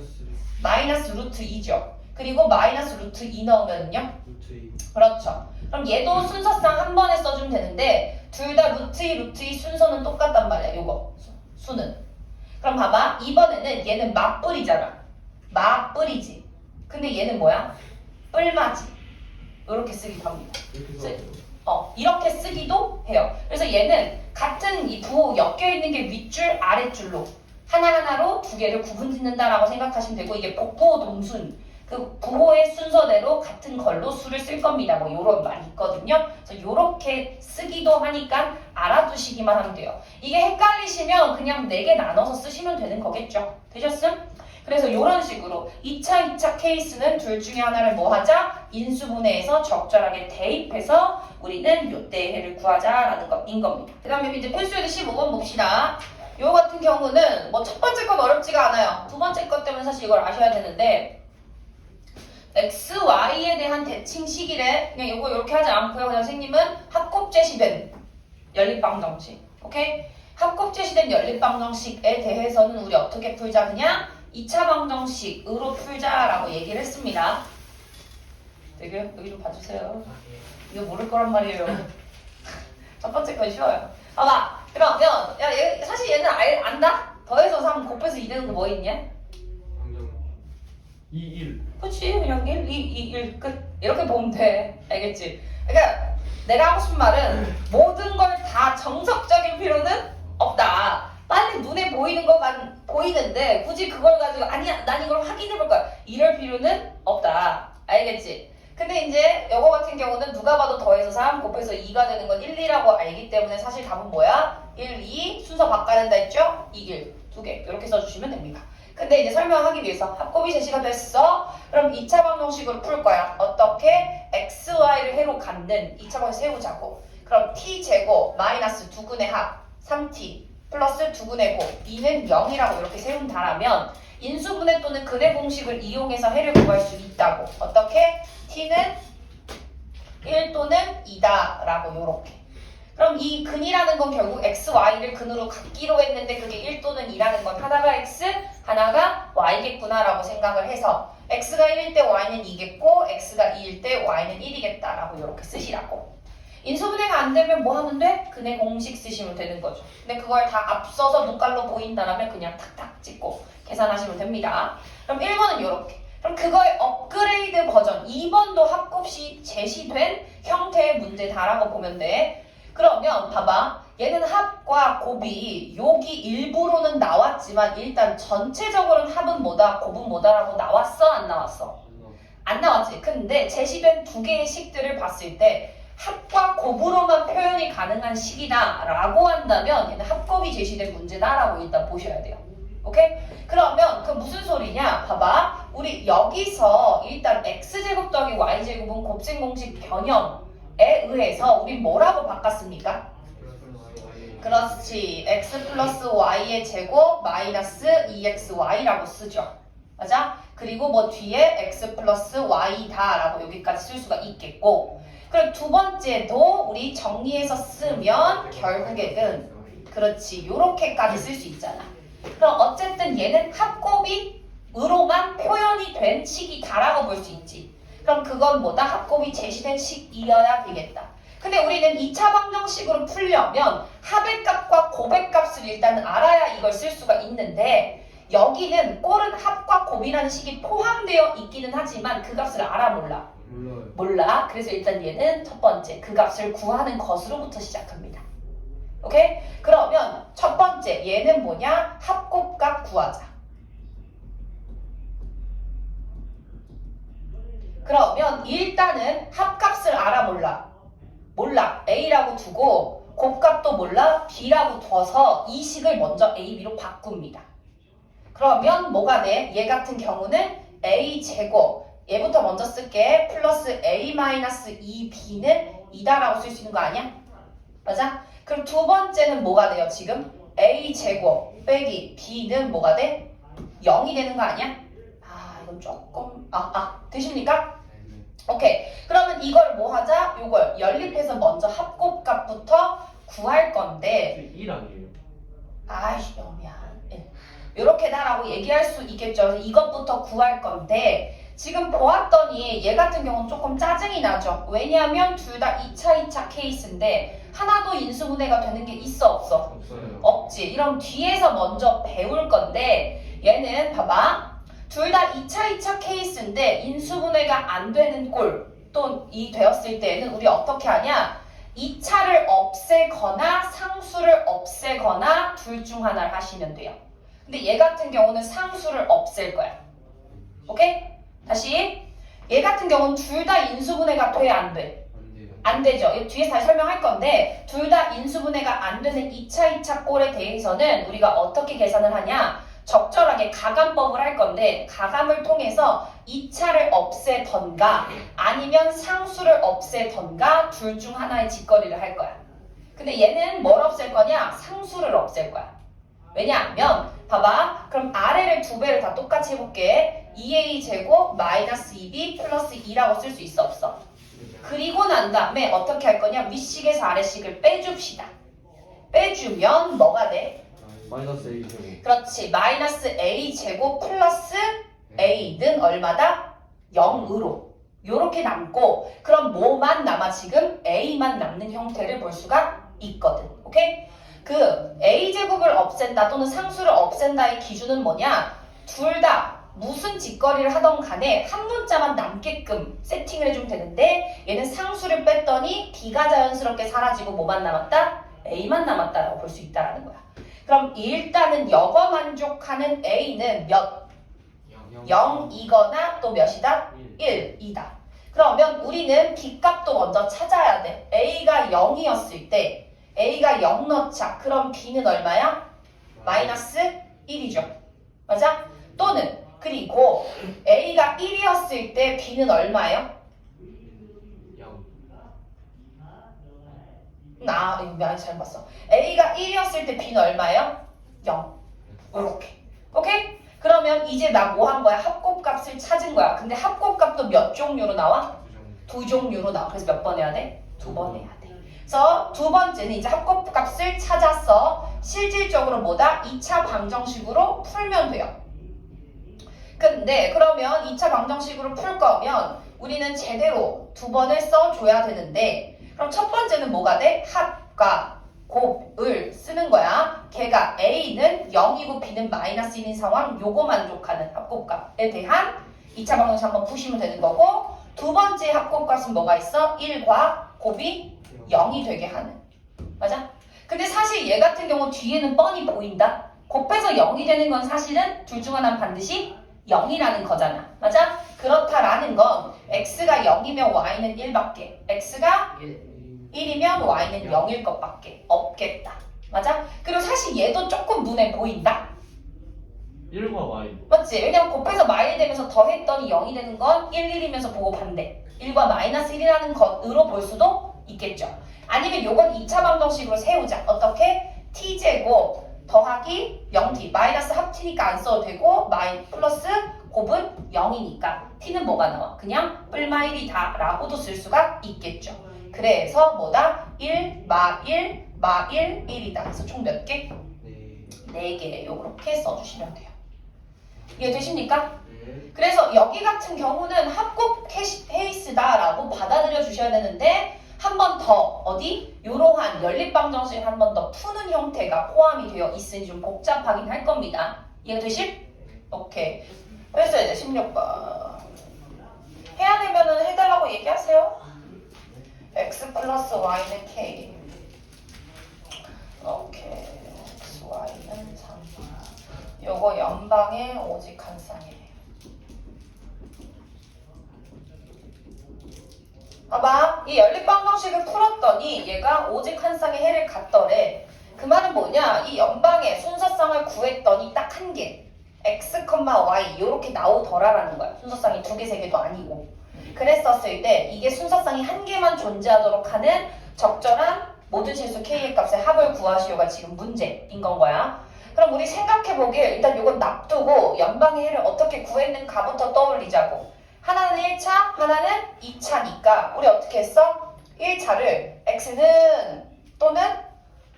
마이너스 루트 2죠. 그리고 마이너스 루트 2 넣으면요? 그렇죠. 그럼 얘도 순서상 한 번에 써주면 되는데 둘 다 루트 2, 루트 2 순서는 똑같단 말이야. 요거 수는. 그럼 봐봐. 이번에는 얘는 맞뿔이잖아. 맞뿔이지. 근데 얘는 뭐야? 뿔맞이. 이렇게 쓰기도 합니다. 이렇게 쓰기도 해요. 그래서 얘는 같은 이 부호 엮여있는 게 윗줄, 아랫줄로 하나하나로 두 개를 구분 짓는다라고 생각하시면 되고 이게 복부호 동순 그 부호의 순서대로 같은 걸로 수를 쓸 겁니다. 뭐 요런 말이 있거든요. 그래서 요렇게 쓰기도 하니까 알아두시기만 하면 돼요. 이게 헷갈리시면 그냥 4개 나눠서 쓰시면 되는 거겠죠. 되셨음? 그래서 요런 식으로 2차 케이스는 둘 중에 하나를 뭐 하자? 인수분해해서 적절하게 대입해서 우리는 요때 해를 구하자라는 것인 겁니다. 그 다음에 이제 필수예제 15번 봅시다. 요 같은 경우는 뭐 첫 번째 건 어렵지가 않아요. 두 번째 것 때문에 사실 이걸 아셔야 되는데 x, y에 대한 대칭식이래. 그냥 이거 이렇게 하지 않고요. 그냥 선생님은 합곱제시된 연립방정식. 오케이? 합곱제시된 연립방정식에 대해서는 우리 어떻게 풀자? 그냥 2차 방정식으로 풀자라고 얘기를 했습니다. 여기 좀 봐주세요. 이거 모를 거란 말이에요. 첫 번째 건 쉬워요. 봐봐. 그러면 사실 얘는 안다? 더해서 3 곱해서 2 되는 거 뭐 있냐? 2, 1. 그치 그냥 1, 2, 1 끝 이렇게 보면 돼. 알겠지? 그러니까 내가 하고 싶은 말은 모든 걸 다 정석적인 필요는 없다. 빨리 눈에 보이는 것만 보이는데 굳이 그걸 가지고 아니야 난 이걸 확인해볼 거야 이럴 필요는 없다. 알겠지? 근데 이제 이거 같은 경우는 누가 봐도 더해서 3 곱해서 2가 되는 건 1, 2라고 알기 때문에 사실 답은 뭐야? 1, 2 순서 바꿔야 된다 했죠? 2, 1 두 개 이렇게 써주시면 됩니다. 근데 이제 설명하기 위해서 합곱이 제시가 됐어. 그럼 2차 방정식으로 풀 거야. 어떻게? x, y를 해로 갖는 2차 방정식 세우자고. 그럼 t제곱 마이너스 2분의 합 3t 플러스 2분의 곱 2는 0이라고 이렇게 세운다라면 인수분해 또는 근해 공식을 이용해서 해를 구할 수 있다고. 어떻게? t는 1 또는 2다 라고 요렇게. 그럼 이 근이라는 건 결국 x, y를 근으로 갖기로 했는데 그게 1 또는 2라는 건 하나가 x, 하나가 y겠구나 라고 생각을 해서 x가 1일 때 y는 2겠고 x가 2일 때 y는 1이겠다 라고 이렇게 쓰시라고. 인수분해가 안 되면 뭐 하면 돼? 근해 공식 쓰시면 되는 거죠. 근데 그걸 다 앞서서 눈깔로 보인다라면 그냥 탁탁 찍고 계산하시면 됩니다. 그럼 1번은 이렇게. 그럼 그거의 업그레이드 버전 2번도 합곱시 제시된 형태의 문제다라고 보면 돼. 그러면 봐봐. 얘는 합과 곱이 여기 일부로는 나왔지만 일단 전체적으로는 합은 뭐다 곱은 뭐다라고 나왔어 안 나왔어? 안 나왔지. 근데 제시된 두 개의 식들을 봤을 때 합과 곱으로만 표현이 가능한 식이다 라고 한다면 얘는 합곱이 제시된 문제다라고 일단 보셔야 돼요. 오케이? 그러면 그 무슨 소리냐? 봐봐. 우리 여기서 일단 x제곱 더하기 y제곱은 곱셈 공식 변형에 의해서 우리 뭐라고 바꿨습니까? 그렇지. x 플러스 y의 제곱 마이너스 2xy라고 쓰죠. 맞아? 그리고 뭐 뒤에 x 플러스 y다 라고 여기까지 쓸 수가 있겠고, 그럼 두 번째도 우리 정리해서 쓰면 결국에는 그렇지 요렇게까지 쓸 수 있잖아. 그럼 어쨌든 얘는 합곱이 으로만 표현이 된 식이다라고 볼 수 있지. 그럼 그건 뭐다? 합곱이 제시된 식이어야 되겠다. 근데 우리는 2차 방정식으로 풀려면 합의 값과 곱의 값을 일단 알아야 이걸 쓸 수가 있는데, 여기는 꼴은 합과 곱이라는 식이 포함되어 있기는 하지만 그 값을 알아 몰라? 몰라. 그래서 일단 얘는 첫 번째 그 값을 구하는 것으로부터 시작합니다. 오케이? 그러면 첫 번째 얘는 뭐냐? 합곱값 구하자. 그러면 일단은 합값을 알아 몰라? 몰라. A라고 두고 곱값도 몰라? B라고 둬서 이 식을 먼저 A, B로 바꿉니다. 그러면 뭐가 돼? 얘 같은 경우는 A제곱, 얘부터 먼저 쓸게. 플러스 A-2B는 2다라고 쓸 수 있는 거 아니야? 맞아? 그럼 두 번째는 뭐가 돼요 지금? A제곱 빼기 B는 뭐가 돼? 0이 되는 거 아니야? 아 이건 조금 되십니까? 오케이. 그러면 이걸 뭐 하자? 요걸 연립해서 먼저 합곱값부터 구할 건데 1 아니에요? 아이씨 미안. 요렇게다라고 얘기할 수 있겠죠. 그래서 이것부터 구할 건데 지금 보았더니 얘 같은 경우는 조금 짜증이 나죠. 왜냐하면 둘 다 2차 케이스인데 하나도 인수분해가 되는 게 있어 없어? 없어요. 없지. 이럼 뒤에서 먼저 배울 건데 얘는 봐봐. 둘 다 2차 케이스인데 인수분해가 안 되는 꼴 또 이 되었을 때는 우리 어떻게 하냐? 2차를 없애거나 상수를 없애거나 둘 중 하나를 하시면 돼요. 근데 얘 같은 경우는 상수를 없앨 거야. 오케이? 다시. 얘 같은 경우는 둘 다 인수분해가 돼? 안 돼? 안 되죠. 이거 뒤에서 다시 설명할 건데 둘 다 인수분해가 안 되는 2차 꼴에 대해서는 우리가 어떻게 계산을 하냐? 적절하게 가감법을 할 건데 가감을 통해서 2차를 없애던가 아니면 상수를 없애던가 둘 중 하나의 짓거리를 할 거야. 근데 얘는 뭘 없앨 거냐? 상수를 없앨 거야. 왜냐하면 봐봐. 그럼 아래를 두 배를 다 똑같이 해볼게. 2a 제곱 마이너스 2b 플러스 2라고 쓸 수 있어 없어? 그리고 난 다음에 어떻게 할 거냐? 윗식에서 아래식을 빼줍시다. 빼주면 뭐가 돼? 마이너스 A 제곱. 그렇지. 마이너스 a 제곱 플러스 a는 얼마다? 0으로. 요렇게 남고 그럼 뭐만 남아 지금? a만 남는 형태를 볼 수가 있거든. 오케이? 그 a제곱을 없앤다 또는 상수를 없앤다의 기준은 뭐냐? 둘 다 무슨 짓거리를 하던 간에 한 문자만 남게끔 세팅을 해주면 되는데 얘는 상수를 뺐더니 b가 자연스럽게 사라지고 뭐만 남았다? a만 남았다라고 볼 수 있다는 거야. 그럼 일단은 여거 만족하는 a는 몇? 0이거나 또 몇이다? 1이다. 그러면 우리는 b값도 먼저 찾아야 돼. a가 0이었을 때 a가 0 넣자. 그럼 b는 얼마야? 마이너스 1이죠. 맞아? 또는 그리고 a가 1이었을 때 b는 얼마예요? 0. 이거 많이 잘못 봤어. a가 1이었을 때 b는 얼마예요? 0. 이렇게. 오케이? 그러면 이제 나 뭐 한 거야? 합곱값을 찾은 거야. 근데 합곱값도 몇 종류로 나와? 두 종류로 나와. 그래서 몇 번 해야 돼? 두 번 해야 돼. 그래서 두 번째는 이제 합곱값을 찾아서 실질적으로 뭐다? 2차 방정식으로 풀면 돼요. 근데 그러면 2차 방정식으로 풀 거면 우리는 제대로 두 번을 써줘야 되는데 그럼 첫 번째는 뭐가 돼? 합과 곱을 쓰는 거야. 걔가 A는 0이고 B는 마이너스 1인 상황 요거 만족하는 합곱값에 대한 2차 방정식 한번 푸시면 되는 거고 두 번째 합곱값은 뭐가 있어? 1과 곱이 0이 되게 하는. 맞아? 근데 사실 얘 같은 경우 뒤에는 뻔히 보인다. 곱해서 0이 되는 건 사실은 둘 중 하나는 반드시 0이라는 거잖아. 맞아? 그렇다라는 건 x가 0이면 y는 1밖에 x가 1이면 y는 0일 것밖에 없겠다. 맞아? 그리고 사실 얘도 조금 눈에 보인다. 1과 y. 맞지? 왜냐면 곱해서 마이 되면서 더했더니 0이 되는 건 1, 1이면서 보고 반대. 1과 마이너스 1이라는 것으로 볼 수도 있겠죠. 아니면 요건 2차 방정식으로 세우자. 어떻게? t제곱 더하기 0t 마이너스 합t니까 안 써도 되고 마이 플러스 곱은 0이니까 t는 뭐가 나와? 그냥 뿔마 1이다 라고도 쓸 수가 있겠죠. 그래서 뭐다? 1, 마 1, 마 1, 1이다. 그래서 총 몇 개? 네. 4개. 요렇게 써주시면 돼요. 이해되십니까? 네. 그래서 여기 같은 경우는 합곱 케이스다라고 받아들여 주셔야 되는데 한 번 더 어디? 이러한 연립방정식 한 번 더 푸는 형태가 포함이 되어 있으니 좀 복잡하긴 할 겁니다. 이해되실? 오케이. 그래서 이제 16번 해야 되면은 해달라고 얘기하세요. x 플러스 y는 k 오케이. x, y는 3 요거 연방의 오직 한 쌍이에요. 봐봐. 이 연립방정식을 풀었더니 얘가 오직 한 쌍의 해를 갖더래. 그 말은 뭐냐? 이 연방의 순서쌍을 구했더니 딱 한 개. x, y 이렇게 나오더라라는 거야. 순서쌍이 두 개, 세 개도 아니고. 그랬었을 때 이게 순서쌍이 한 개만 존재하도록 하는 적절한 모든 실수 k의 값의 합을 구하시오가 지금 문제인 건 거야. 그럼 우리 생각해보길 일단 이건 놔두고 연방의 해를 어떻게 구했는가부터 떠올리자고. 하나는 1차, 하나는 2차니까 우리 어떻게 했어? 1차를 x는 또는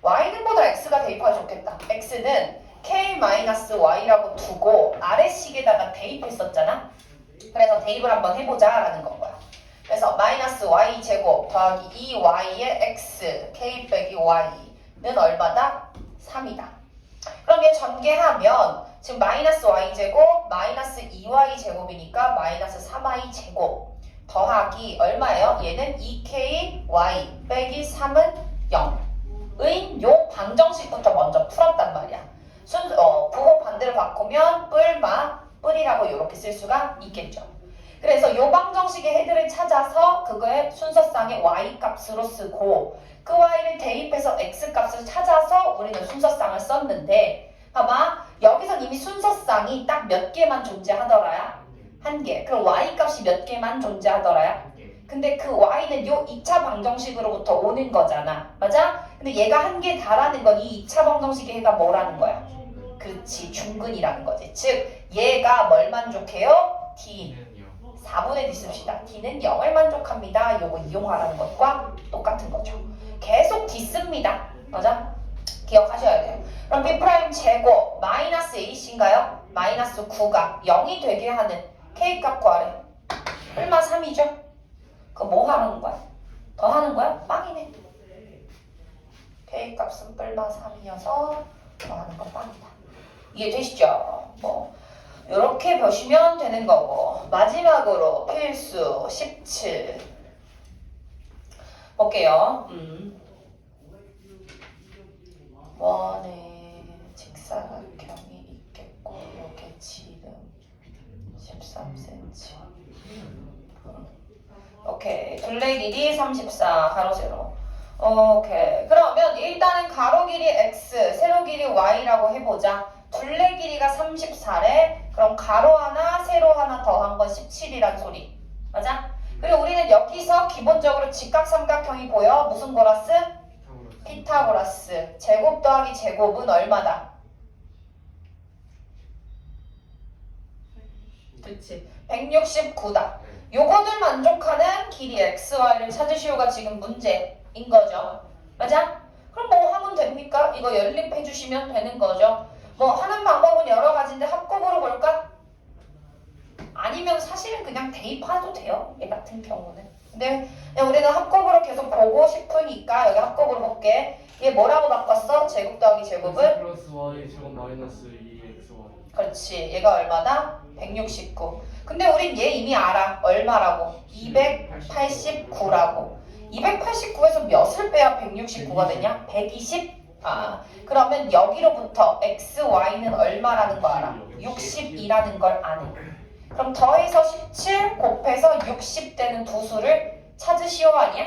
y는 보다 x가 대입하기 좋겠다. x는 k-y라고 두고 아래식에다가 대입했었잖아. 그래서 대입을 한번 해보자 라는 건 거야. 그래서 마이너스 y 제곱 더하기 2y의 x k 빼기 y는 얼마다? 3이다. 그럼 얘 전개하면 지금 마이너스 y 제곱 마이너스 2y 제곱이니까 마이너스 3y 제곱 더하기 얼마예요? 얘는 2k y 빼기 3은 0의 요 방정식부터 먼저 풀었단 말이야. 부호 반대로 바꾸면 뿔마 뿔이라고 이렇게 쓸 수가 있겠죠. 그래서 요 방정식의 헤드를 찾아서 그거의 순서쌍의 y 값으로 쓰고 그 y를 대입해서 x 값을 찾아서 우리는 순서쌍을 썼는데 봐봐. 여기선 이미 순서쌍이 딱 몇 개만 존재하더라야? 한 개. 그럼 y 값이 몇 개만 존재하더라야? 근데 그 y는 요 2차 방정식으로부터 오는 거잖아. 맞아? 근데 얘가 한 개 다라는 건 이 2차 방정식의 해가 뭐라는 거야? 그렇지. 중근이라는 거지. 즉 얘가 뭘 만족해요? d. 4분의 d 씁시다. d는 0을 만족합니다. 요거 이용하라는 것과 똑같은 거죠. 계속 d 씁니다. 맞아? 기억하셔야 돼요. 그럼 b' 제곱 마이너스 ac인가요? 마이너스 9가 0이 되게 하는 k값 구하래. 얼마 3이죠? 그거 뭐 하는 거야? 더 하는 거야? 빵이네. k값은 뿔마 3이어서 더 하는 건 빵이다. 이해되시죠? 뭐 이렇게 보시면 되는 거고 마지막으로 필수 17 볼게요. 원의 직사각형이 있겠고 이렇게 지름 13cm 오케이. 둘레 길이 34 가로 세로 오케이. 그러면 일단은 가로 길이 x 세로 길이 y라고 해보자. 둘레 길이가 34래. 그럼 가로 하나 세로 하나 더한 건 17이란 소리 맞아? 그리고 우리는 여기서 기본적으로 직각삼각형이 보여. 무슨 고라스? 피타고라스. 제곱 더하기 제곱은 얼마다? 그치 169다. 요거를 만족하는 길이 xy를 찾으시오가 지금 문제인 거죠. 맞아? 그럼 뭐 하면 됩니까? 이거 연립해 주시면 되는 거죠. 뭐 하는 방법은 여러 가지인데 합곱으로 볼까? 아니면 사실은 그냥 대입해도 돼요. 얘 같은 경우는. 근데 그냥 우리는 합곡으로 계속 보고 싶으니까 여기 합곡으로 볼게. 얘 뭐라고 바꿨어? 제곱 더하기 제곱은? X 플러스 Y 제곱 마이너스 2XY. 그렇지. 얘가 얼마다? 169. 근데 우린 얘 이미 알아. 얼마라고? 289라고. 289에서 몇을 빼야 169가 되냐? 120? 아, 그러면 여기로부터 x, y는 얼마라는 거 알아? 62라는 걸 아네. 그럼 더해서 17 곱해서 60 되는 두 수를 찾으시오 아니야?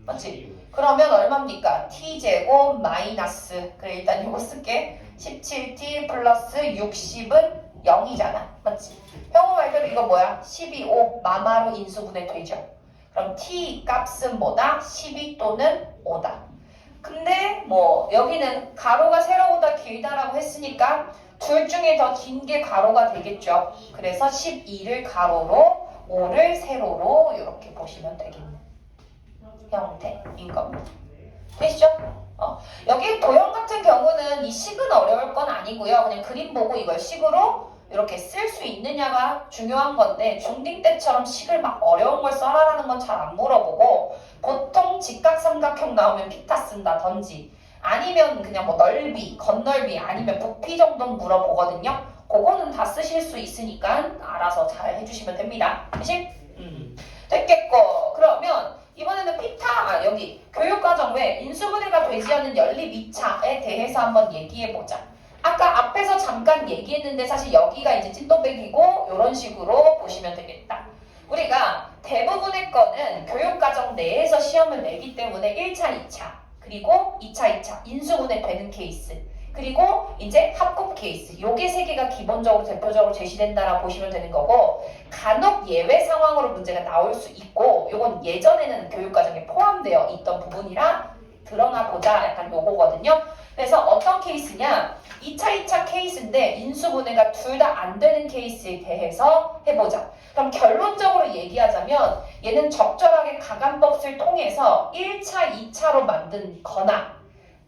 맞지? 그러면 얼마입니까? t제곱 마이너스, 그래 일단 이거 쓸게. 17t 플러스 60은 0이잖아. 맞지? 형우 말대로 이거 뭐야? 12, 5 마마로 인수분해 되죠? 그럼 t 값은 뭐다? 12 또는 5다. 근데 뭐 여기는 가로가 세로보다 길다라고 했으니까 둘 중에 더 긴 게 가로가 되겠죠. 그래서 12를 가로로 5를 세로로 이렇게 보시면 되겠네. 형태인 겁니다. 되시죠? 여기 도형 같은 경우는 이 식은 어려울 건 아니고요. 그냥 그림 보고 이걸 식으로 이렇게 쓸 수 있느냐가 중요한 건데 중딩 때처럼 식을 막 어려운 걸 써라라는 건 잘 안 물어보고 보통 직각삼각형 나오면 피타 쓴다든지 아니면 그냥 뭐 넓이, 건넓이 아니면 부피 정도는 물어보거든요. 그거는 다 쓰실 수 있으니까 알아서 잘 해주시면 됩니다. 그치? 됐겠고 그러면 이번에는 피타 여기 교육과정 외 인수분해가 되지 않은 연립 2차에 대해서 한번 얘기해보자. 아까 앞에서 잠깐 얘기했는데 사실 여기가 이제 찐또배기고 이런 식으로 보시면 되겠다. 우리가 대부분의 거는 교육과정 내에서 시험을 내기 때문에 1차, 2차 그리고 2차, 2차 인수분해 되는 케이스 그리고 이제 합곱 케이스 요게 세 개가 기본적으로 대표적으로 제시된다라고 보시면 되는 거고 간혹 예외 상황으로 문제가 나올 수 있고 요건 예전에는 교육과정에 포함되어 있던 부분이라 드러나 보자 약간 요거거든요. 그래서 어떤 케이스냐 2차, 2차 케이스인데 인수분해가 둘 다 안 되는 케이스에 대해서 해보자. 그럼 결론적으로 얘기하자면 얘는 적절하게 가감법을 통해서 1차, 2차로 만든거나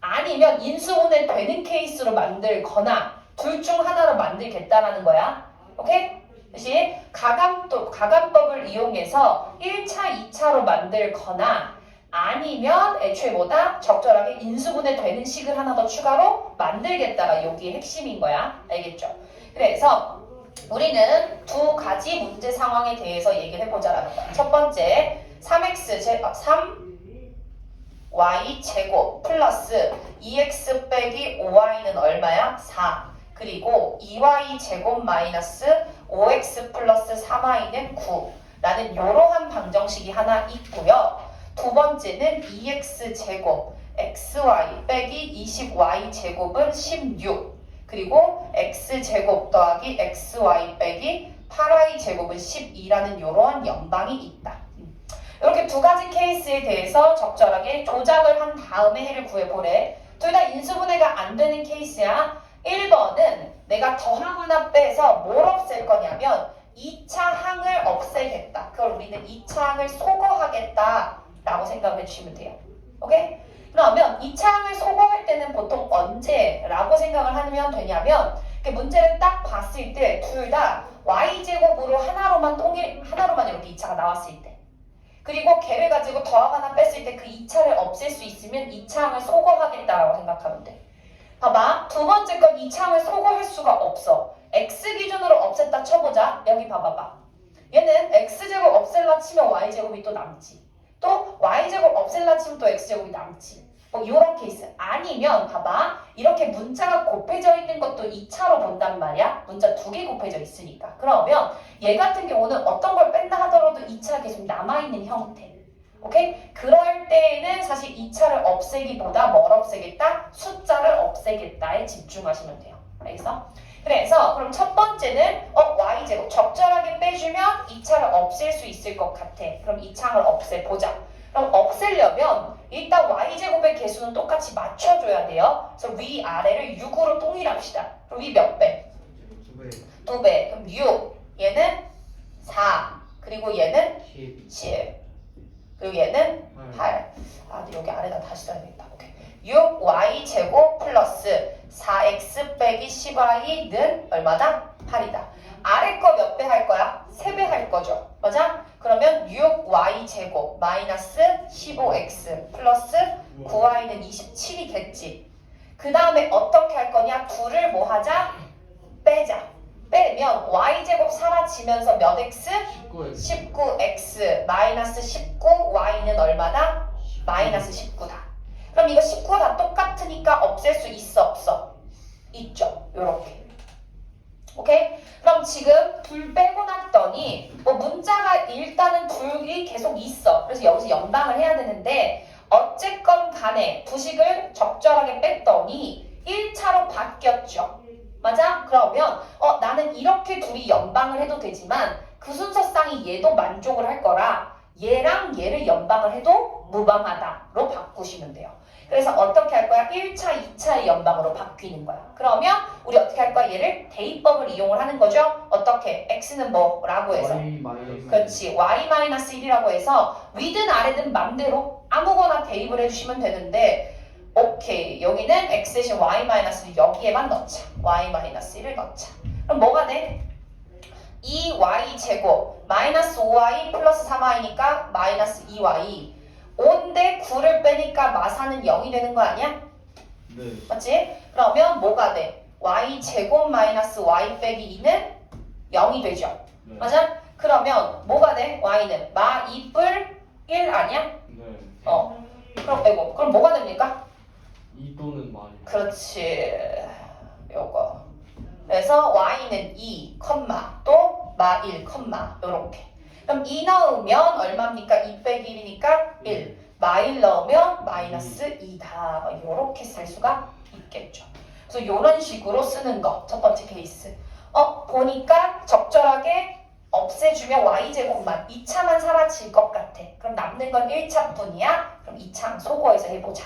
아니면 인수분해 되는 케이스로 만들거나 둘 중 하나로 만들겠다라는 거야. 오케이? 다시 가감법을 이용해서 1차, 2차로 만들거나 아니면 애초에 보다 적절하게 인수분해 되는 식을 하나 더 추가로 만들겠다가 여기의 핵심인 거야. 알겠죠? 그래서 우리는 두 가지 문제 상황에 대해서 얘기를 해보자라는 거야. 첫 번째 3y 제곱 플러스 2x 빼기 5y는 얼마야? 4. 그리고 2y 제곱 마이너스 5x 플러스 3y는 9 라는 이러한 방정식이 하나 있고요. 두 번째는 2x 제곱 xy 빼기 20y 제곱은 16 그리고 x 제곱 더하기 xy 빼기 8y 제곱은 12라는 이러한 연방이 있다. 이렇게 두 가지 케이스에 대해서 적절하게 조작을 한 다음에 해를 구해보래. 둘 다 인수분해가 안 되는 케이스야. 1번은 내가 더하거나 빼서 뭘 없앨 거냐면 2차 항을 없애겠다. 그걸 우리는 2차 항을 소거하겠다 라고 생각해 주시면 돼요. 오케이? 그러면 2차 항을 소거할 때는 보통 언제라고 생각을 하면 되냐면 문제를 딱 봤을 때 둘 다 y제곱으로 하나로만 이렇게 2차가 나왔을 때 그리고 걔를 가지고 더하거나 뺐을 때 그 2차를 없앨 수 있으면 2차 항을 소거하겠다라고 생각하면 돼. 봐봐. 두 번째 건 2차 항을 소거할 수가 없어. x 기준으로 없앴다 쳐보자. 여기 봐봐봐. 얘는 x제곱 없앨라 치면 y제곱이 또 남지. 또 y제곱 없앨라 치면 또 x제곱이 남지. 뭐 이런 케이스. 아니면 봐봐. 이렇게 문자가 곱해져 있는 것도 2차로 본단 말이야. 문자 두 개 곱해져 있으니까. 그러면 얘 같은 경우는 어떤 걸 뺀다 하더라도 2차가 계속 남아있는 형태. 오케이? 그럴 때에는 사실 2차를 없애기보다 뭘 없애겠다? 숫자를 없애겠다에 집중하시면 돼요. 알겠어? 그래서 그럼 첫 번째는 y제곱 적절하게 빼주면 2차를 없앨 수 있을 것 같아. 그럼 2차를 없애보자. 그럼 없애려면 일단 y제곱의 개수는 똑같이 맞춰줘야 돼요. 그래서 위아래를 6으로 통일합시다. 그럼 위 몇 배? 2배. 그럼 6. 얘는 4. 그리고 얘는 7. 그리고 얘는 8. 아, 근데 여기 아래다 다시 써야겠다. 오케이. 6y제곱 플러스 4x 빼기 10y는 얼마다? 8이다. 아래 거 몇 배 할 거야? 3배 할 거죠. 맞아? 그러면 6y제곱 그 다음에 어떻게 할 거냐? 둘을 뭐 하자? 빼자. 빼면 y제곱 사라지면서 몇 x? 19x 19x 마이너스 19 y는 얼마다? 마이너스 19다. 그럼 이거 19가 다 똑같으니까 없앨 수 있어 없어? 있죠. 요렇게. 오케이? 그럼 지금 둘 빼고 났더니 뭐 문자가 일단은 둘이 계속 있어. 그래서 여기서 연방을 해야 되는데 어쨌건 간에 부식을 적절하게 뺐더니 1차로 바뀌었죠. 맞아? 그러면 나는 이렇게 둘이 연방을 해도 되지만 그 순서상이 얘도 만족을 할 거라 얘랑 얘를 연방을 해도 무방하다로 바꾸시면 돼요. 그래서 어떻게 할 거야? 1차, 2차의 연방으로 바뀌는 거야. 그러면 우리 어떻게 할 거야? 얘를 대입법을 이용을 하는 거죠. 어떻게? x는 뭐라고 해서? y 마이너스 그렇지. y-1이라고 해서 위든 아래든 맘대로 아무거나 대입을 해주시면 되는데 오케이. 여기는 x 대신 y-를 여기에만 넣자. y-1을 넣자. 그럼 뭐가 돼? 2y 제곱 마이너스 5y 플러스 3y니까 마이너스 2y 5인데 9를 빼니까 마사는 0이 되는 거 아니야? 네 맞지? 그러면 뭐가 돼? y 제곱 마이너스 y 빼기 2는 0이 되죠. 네. 맞아? 그러면 뭐가 돼? y는 마 2뿔 1 아니야? 네. 그럼 뭐가 됩니까? 2 또는 마이 그렇지. 요거. 그래서 y는 2, 또 마 1, 요렇게. 그럼 2 넣으면 얼마입니까? 2 빼기 1이니까 1. 마 1 넣으면 마이너스 2다. 요렇게 쓸 수가 있겠죠. 그래서 요런 식으로 쓰는 거. 첫 번째 케이스. 보니까 적절하게 없애주면 y제곱만 2차만 사라질 것 같아. 그럼 남는 건 1차뿐이야. 그럼 2차 소거해서 해보자.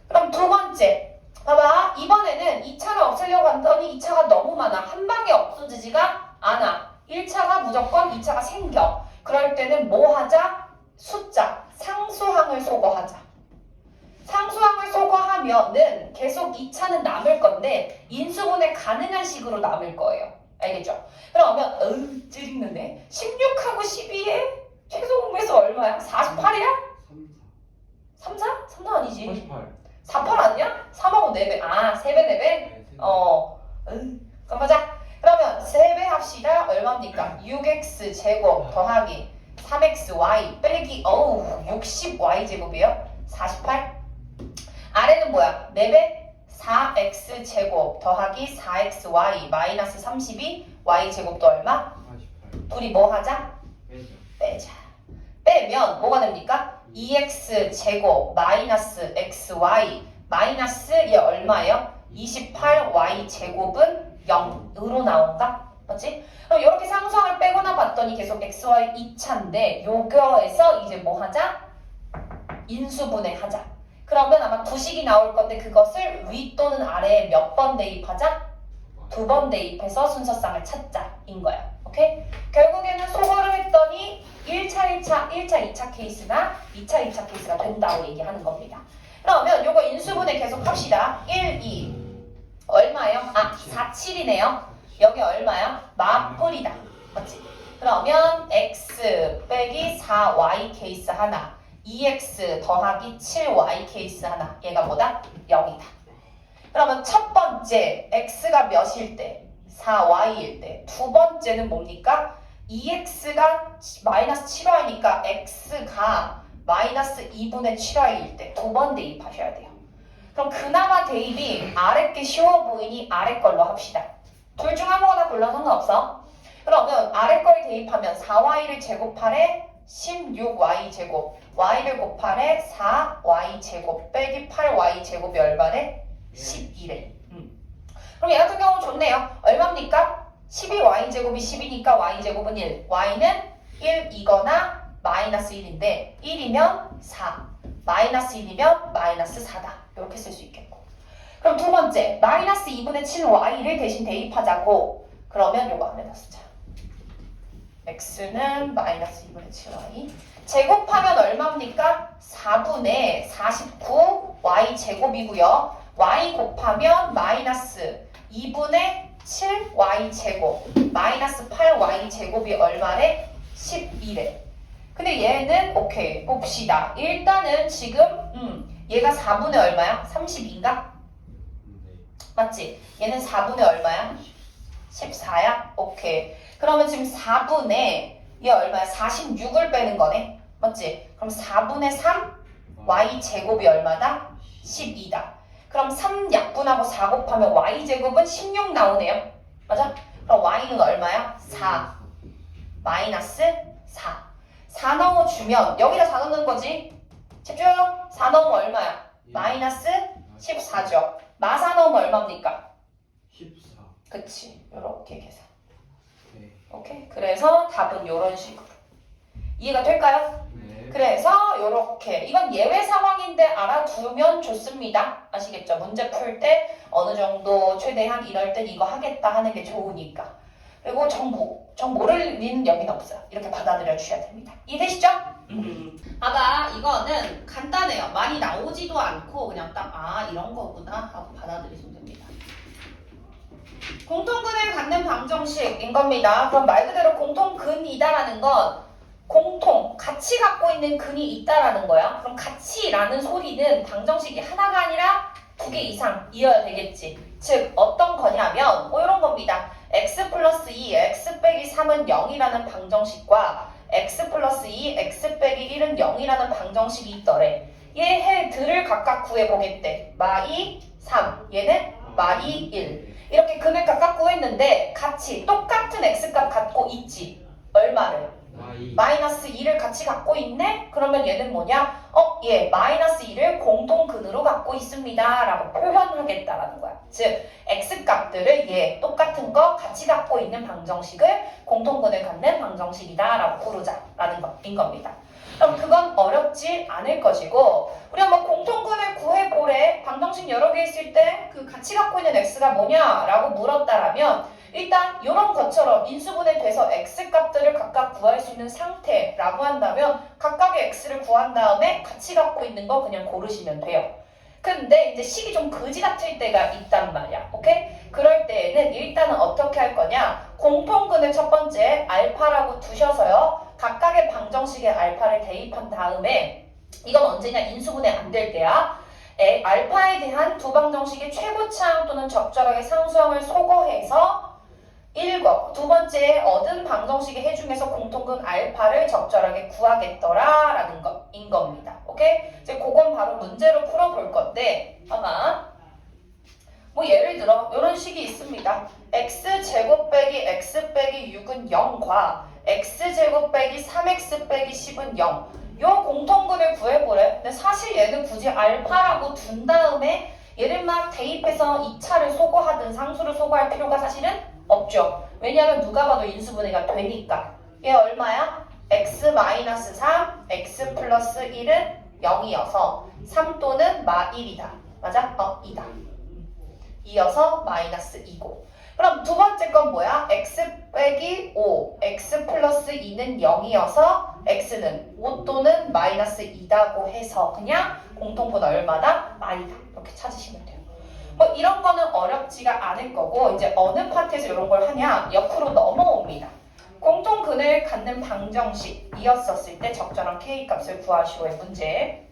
그럼 두 번째. 봐봐. 이번에는 2차를 없애려고 한더니 2차가 너무 많아. 한 방에 없어지지가 않아. 1차가 무조건 2차가 생겨. 그럴 때는 뭐 하자? 숫자. 상수항을 소거하자. 상수항을 소거하면은 계속 2차는 남을 건데 인수분해 가능한 식으로 남을 거예요. 알겠죠? 그러면 짜증나네. 16하고 12에 최소공배수 얼마야? 48이야? 3, 4? 3도 아니지. 48 48 아니야? 3하고 4배. 3배, 4배? 그럼 보자. 그러면 3배 합시다. 얼마입니까? 6x 제곱 더하기 3xy 빼기 60y 제곱이에요. 48. 아래는 뭐야? 4배? 4x 제곱 더하기 4xy 마이너스 32 y 제곱도 얼마? 48 둘이 뭐 하자? 빼죠 빼자. 빼면 뭐가 됩니까? 2x 제곱 마이너스 xy 마이너스 얘 얼마예요? 28y 제곱은 0으로 나온다? 맞지? 그럼 이렇게 상수항을 빼거나 봤더니 계속 xy 2차인데 요거에서 이제 뭐 하자? 인수분해 하자. 그러면 아마 부식이 나올 건데 그것을 위 또는 아래에 몇 번 대입하자? 2번 대입해서 순서상을 찾자 인 거야. 오케이? 결국에는 소거를 했더니 1차, 2차 케이스나 2차, 2차 케이스가 된다고 얘기하는 겁니다. 그러면 요거 인수분해 계속 합시다. 1, 2 얼마예요? 4, 7이네요. 여기 얼마야? 마뿔이다. 맞지? 그러면 x 빼기 4y 케이스 하나 2x 더하기 7y 케이스 하나 얘가 뭐다? 0이다. 그러면 첫 번째 x가 몇일 때? 4y일 때. 두 번째는 뭡니까? 2x가 마이너스 7y니까 x가 마이너스 2분의 7y일 때 두 번 대입하셔야 돼요. 그럼 그나마 대입이 아래 게 쉬워 보이니 아래 걸로 합시다. 둘 중 아무거나 골라 상관없어. 그러면 아래 걸 대입하면 4y를 제곱하래 16y 제곱 y를 곱하래 4y 제곱 빼기 8y 제곱이 얼마래? 11에. 그럼 얘 같은 경우는 좋네요. 얼마입니까? 12y 제곱이 10이니까 y 제곱은 1. y는 1이거나 마이너스 1인데 1이면 4. 마이너스 1이면 마이너스 4다. 이렇게 쓸 수 있겠고. 그럼 두 번째 마이너스 2분의 7y를 대신 대입하자고. 그러면 요거 안에다 쓰자. x는 마이너스 2분의 7y 제곱하면 얼마입니까? 4분의 49 y 제곱이고요. y 곱하면 마이너스 2분의 7y 제곱 마이너스 8y 제곱이 얼마래? 11에. 근데 얘는 오케이 봅시다. 일단은 지금 얘가 4분의 얼마야? 32인가? 맞지? 얘는 4분의 얼마야? 14야? 오케이. 그러면 지금 4분의 얘 얼마야? 46을 빼는 거네. 맞지? 그럼 4분의 3 y제곱이 얼마다? 12다. 그럼 3 약분하고 4 곱하면 y제곱은 16 나오네요. 맞아? 그럼 y는 얼마야? 4 마이너스 4. 4 넣어주면 여기다 4 넣는 거지? 집중! 4 넣으면 얼마야? 마이너스 14죠. 마사 넣으면 얼마입니까? 14. 그치. 요렇게 계산. 네. 오케이? 그래서 답은 요런 식으로. 이해가 될까요? 네. 그래서 요렇게. 이건 예외 상황인데 알아두면 좋습니다. 아시겠죠? 문제 풀 때 어느 정도 최대한 이럴 땐 이거 하겠다 하는 게 좋으니까. 그리고 정보를 리는 여기는 없어요. 이렇게 받아들여 주셔야 됩니다. 이해되시죠? 아까 이거는 간단해요. 많이 나오지도 않고 그냥 딱 이런 거구나 하고 받아들이시면 됩니다. 공통근을 갖는 방정식인 겁니다. 그럼 말 그대로 공통근이다라는 건 같이 갖고 있는 근이 있다라는 거야. 그럼 같이라는 소리는 방정식이 하나가 아니라 2개 이상이어야 되겠지. 즉 어떤 거냐면 이런 겁니다. x 플러스 2, x 빼기 3은 0이라는 방정식과 x 플러스 2, x 빼기 1은 0이라는 방정식이 있더래. 얘들을 각각 구해보겠대. 마이 3, 얘는 마이 1. 이렇게 근을 각각 구했는데 같이 똑같은 x값 갖고 있지. 얼마를? 마이너스 2를 같이 갖고 있네? 그러면 얘는 뭐냐? 얘 마이너스 2를 공통근으로 갖고 있습니다 라고 표현하겠다라는 거야. 즉 x값들을 얘 똑같은 거 같이 갖고 있는 방정식을 공통근을 갖는 방정식이다 라고 부르자라는 거인 겁니다. 그럼 그건 어렵지 않을 것이고 우리 한번 공통근을 구해보래. 방정식 여러 개 있을 때 그 같이 갖고 있는 x가 뭐냐 라고 물었다라면 일단 이런 것처럼 인수분해 돼서 x값들을 각각 구할 수 있는 상태라고 한다면 각각의 x를 구한 다음에 같이 갖고 있는 거 그냥 고르시면 돼요. 근데 이제 식이 좀 그지 같을 때가 있단 말이야. 오케이? 그럴 때에는 일단은 어떻게 할 거냐? 공통근을 첫 번째 알파라고 두셔서요. 각각의 방정식에 알파를 대입한 다음에 이건 언제냐? 인수분해 안 될 때야. 알파에 대한 두 방정식의 최고차항 또는 적절하게 상수항을 소거해서 두 번째 얻은 방정식의 해 중에서 공통근 알파를 적절하게 구하겠더라라는 것인 겁니다. 오케이? 이제 그건 바로 문제로 풀어볼 건데 아마 뭐 예를 들어 이런 식이 있습니다. x제곱 빼기 x 빼기 6은 0과 x제곱 빼기 3x 빼기 10은 0. 요 공통근을 구해보래. 근데 사실 얘는 굳이 알파라고 둔 다음에 얘를 막 대입해서 2차를 소거하든 상수를 소거할 필요가 사실은 없죠. 왜냐하면 누가 봐도 인수분해가 되니까. 얘 얼마야? x-3, x 플러스 1은 0이어서 3 또는 마1이다. 맞아? 2다. 이어서 마이너스 2고. 그럼 두 번째 건 뭐야? x 빼기 5, x 플러스 2는 0이어서 x는 5 또는 마이너스 2다고 해서 그냥 공통분 얼마다? 마이다. 이렇게 찾으시면 돼요. 뭐 이런 거는 어렵지가 않을 거고 이제 어느 파트에서 이런 걸 하냐? 옆으로 넘어옵니다. 공통근을 갖는 방정식이었었을 때 적절한 k값을 구하시오의 문제.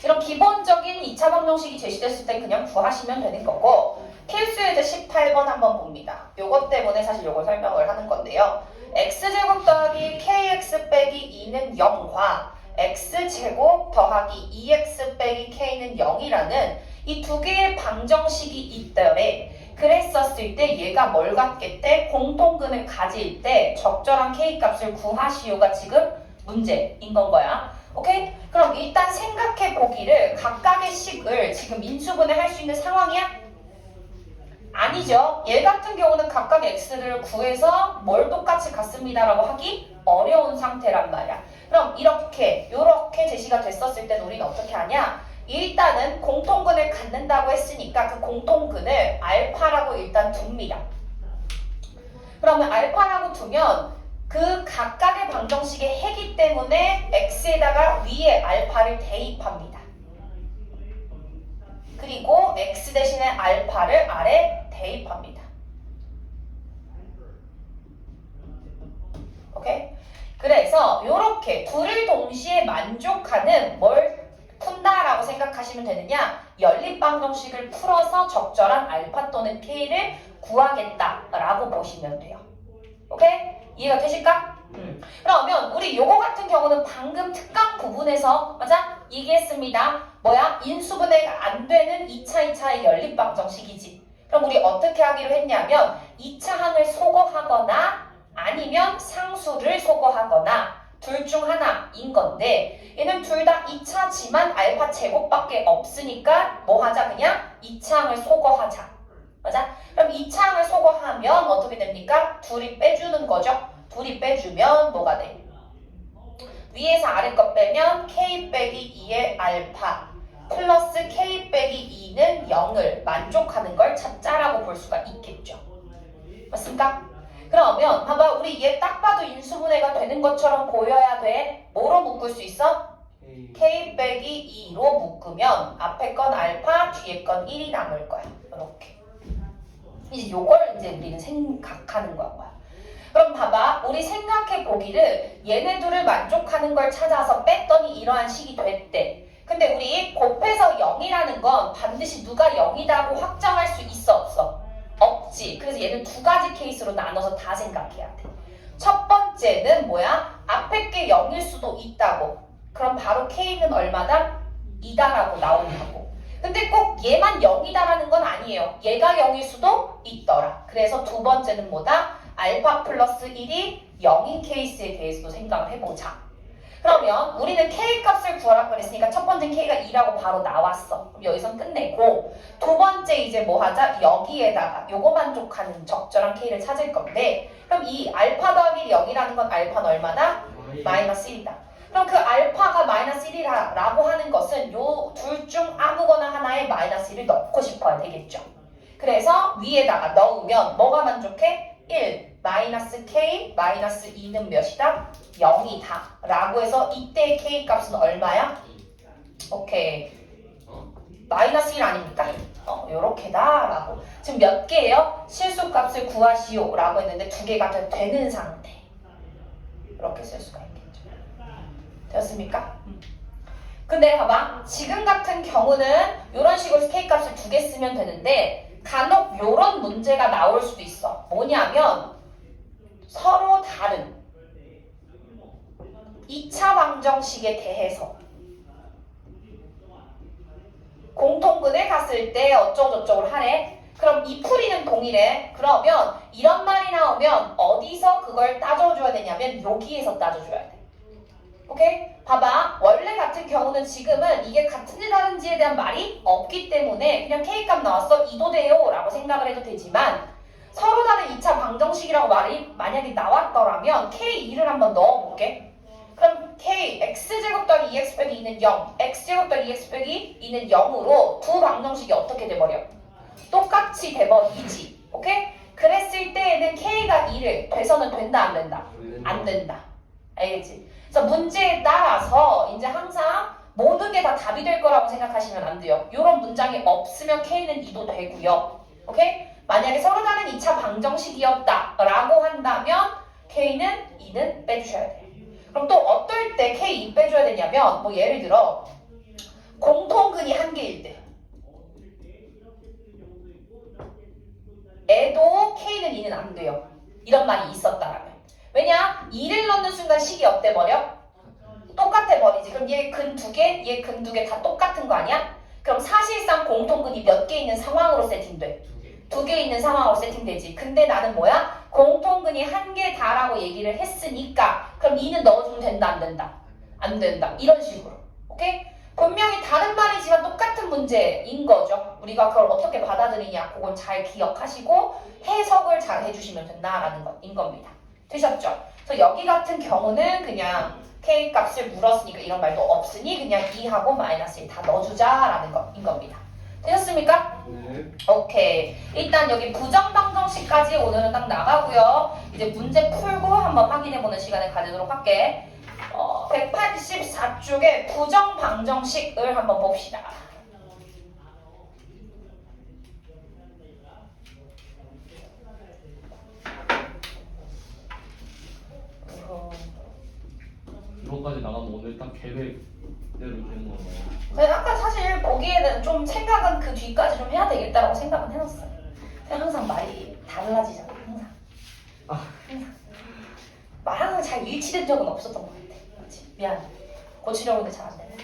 이런 기본적인 2차 방정식이 제시됐을 때 그냥 구하시면 되는 거고 필수예제 18번 한번 봅니다. 요것 때문에 사실 요걸 설명을 하는 건데요. x제곱 더하기 kx 빼기 2는 0과 x제곱 더하기 2x 빼기 k는 0이라는 이 두 개의 방정식이 있더래. 그랬었을 때 얘가 뭘 갖겠대? 공통근을 가질 때 적절한 k값을 구하시오가 지금 문제인 건 거야. 오케이? 그럼 일단 생각해 보기를 각각의 식을 지금 인수분해 할 수 있는 상황이야? 아니죠. 얘 같은 경우는 각각의 x를 구해서 뭘 똑같이 같습니다라고 하기 어려운 상태란 말이야. 그럼 요렇게 제시가 됐었을 땐 우리는 어떻게 하냐? 일단은 공통근을 갖는다고 했으니까 그 공통근을 알파라고 일단 둡니다. 그러면 알파라고 두면 그 각각의 방정식의 해기 때문에 x에다가 위에 알파를 대입합니다. 그리고 x 대신에 알파를 아래 대입합니다. 오케이? 그래서 이렇게 둘을 동시에 만족하는 뭘 푼다라고 생각하시면 되느냐? 연립방정식을 풀어서 적절한 알파 또는 K를 구하겠다라고 보시면 돼요. 오케이? 이해가 되실까? 그러면 우리 요거 같은 경우는 방금 특강 부분에서 맞아? 얘기했습니다. 뭐야? 인수분해가 안 되는 2차의 연립방정식이지. 그럼 우리 어떻게 하기로 했냐면 2차 항을 소거하거나 아니면 상수를 소거하거나 둘 중 하나인 건데 얘는 둘 다 2차지만 알파 제곱밖에 없으니까 뭐 하자? 그냥 2차 항을 소거하자. 맞아? 그럼 2차 항을 소거하면 어떻게 됩니까? 둘이 빼주는 거죠. 둘이 빼주면 뭐가 돼? 위에서 아래 것 빼면 K 빼기 2의 알파 플러스 K 빼기 2는 0을 만족하는 걸 찾자라고 볼 수가 있겠죠. 맞습니까? 그러면 봐봐 우리 얘 딱 봐도 인수분해가 되는 것처럼 보여야 돼. 뭐로 묶을 수 있어? K 빼기 2로 묶으면 앞에 건 알파 뒤에 건 1이 남을 거야. 이렇게. 이제 요걸 이제 우리는 생각하는 거야. 그럼 봐봐 우리 생각해 보기를 얘네들을 만족하는 걸 찾아서 뺐더니 이러한 식이 됐대. 근데 우리 곱해서 0이라는 건 반드시 누가 0이라고 확정할 수 있어 없어? 없지. 그래서 얘는 두 가지 케이스로 나눠서 다 생각해야 돼. 첫 번째는 뭐야? 앞에 게 0일 수도 있다고. 그럼 바로 K는 얼마다? 2다라고 나온다고. 근데 꼭 얘만 0이다라는 건 아니에요. 얘가 0일 수도 있더라. 그래서 두 번째는 뭐다? 알파 플러스 1이 0인 케이스에 대해서도 생각을 해보자. 그러면 우리는 K 값을 구하라고 그랬으니까 첫 번째 K가 2라고 바로 나왔어. 그럼 여기선 끝내고 두 번째 이제 뭐 하자? 여기에다가 요거 만족하는 적절한 K를 찾을 건데 그럼 이 알파 더하기 0이라는 건 알파는 얼마다? 마이너스 1이다. 그럼 그 알파가 마이너스 1이라고 하는 것은 요 둘 중 아무거나 하나에 마이너스 1을 넣고 싶어야 되겠죠. 그래서 위에다가 넣으면 뭐가 만족해? 1 마이너스 K 마이너스 2는 몇이다? 0이다 라고 해서 이때의 K 값은 얼마야? 오케이 마이너스 1 아닙니까? 요렇게다 라고 지금 몇 개예요? 실수값을 구하시오 라고 했는데 두 개가 되는 상태 이렇게 쓸 수가 있겠죠. 되었습니까? 근데 봐봐 지금 같은 경우는 이런 식으로 K 값을 두 개 쓰면 되는데 간혹 요런 문제가 나올 수도 있어. 뭐냐면 서로 다른 2차 방정식에 대해서 공통근에 갔을 때 어쩌고저쩌고 하래. 그럼 이 풀이는 동일해. 그러면 이런 말이 나오면 어디서 그걸 따져줘야 되냐면 여기에서 따져줘야 돼. 오케이? 봐봐. 원래 같은 경우는 지금은 이게 같은지 다른지에 대한 말이 없기 때문에 그냥 K값 나왔어. 2도 돼요 라고 생각을 해도 되지만 서로 다른 2차 방정식이라고 말이 만약에 나왔더라면 K2를 한번 넣어볼게. 그럼 K, X제곱 더하기 2X 빼기 2는 0, X제곱 더하기 2X 빼기 2는 0으로 두 방정식이 어떻게 돼버려? 똑같이 돼버리지. 오케이? 그랬을 때에는 K가 2를 돼서는 된다 안 된다? 안 된다. 알겠지? 그래서 문제에 따라서 이제 항상 모든 게 다 답이 될 거라고 생각하시면 안 돼요. 이런 문장이 없으면 K는 2도 되고요. 오케이? 만약에 서로 다른 2차 방정식이었다라고 한다면 K는 2는 빼주셔야 돼요. 그럼 또 어떨 때 K2 빼줘야 되냐면 뭐 예를 들어 공통근이 한 개일 때 애도 K는 2는 안 돼요. 이런 말이 있었다라면. 왜냐? 2를 넣는 순간 식이 어때 버려? 똑같아 버리지. 그럼 얘 근 두 개, 얘 근 두 개 다 똑같은 거 아니야? 그럼 사실상 공통근이 몇 개 있는 상황으로 세팅돼? 두 개 있는 상황으로 세팅되지. 근데 나는 뭐야? 공통근이 한 개다라고 얘기를 했으니까 그럼 2는 넣어주면 된다 안 된다? 안 된다. 이런 식으로. 오케이? 분명히 다른 말이지만 똑같은 문제인 거죠. 우리가 그걸 어떻게 받아들이냐 그건 잘 기억하시고 해석을 잘 해주시면 된다라는 것인 겁니다. 되셨죠? 그래서 여기 같은 경우는 그냥 K 값을 물었으니까 이런 말도 없으니 그냥 2하고 마이너스 1 다 넣어주자라는 것인 겁니다. 되셨습니까? 네. 오케이. 일단 여기 부정방정식까지 오늘은 딱 나가고요. 이제 문제 풀고 한번 확인해보는 시간을 가지도록 할게. 184쪽에 부정방정식을 한번 봅시다. 이거까지 나가면 오늘 딱 계획 대로 되는 건가요? 근데 아까 사실 보기에는 좀 생각은 그 뒤까지 좀 해야 되겠다라고 생각은 해놨어요. 그냥 항상 말이 달라지잖아. 항상 말 항상 잘 일치된 적은 없었던 것 같아. 그렇지? 미안. 고치려고 했는데 잘 안 되네.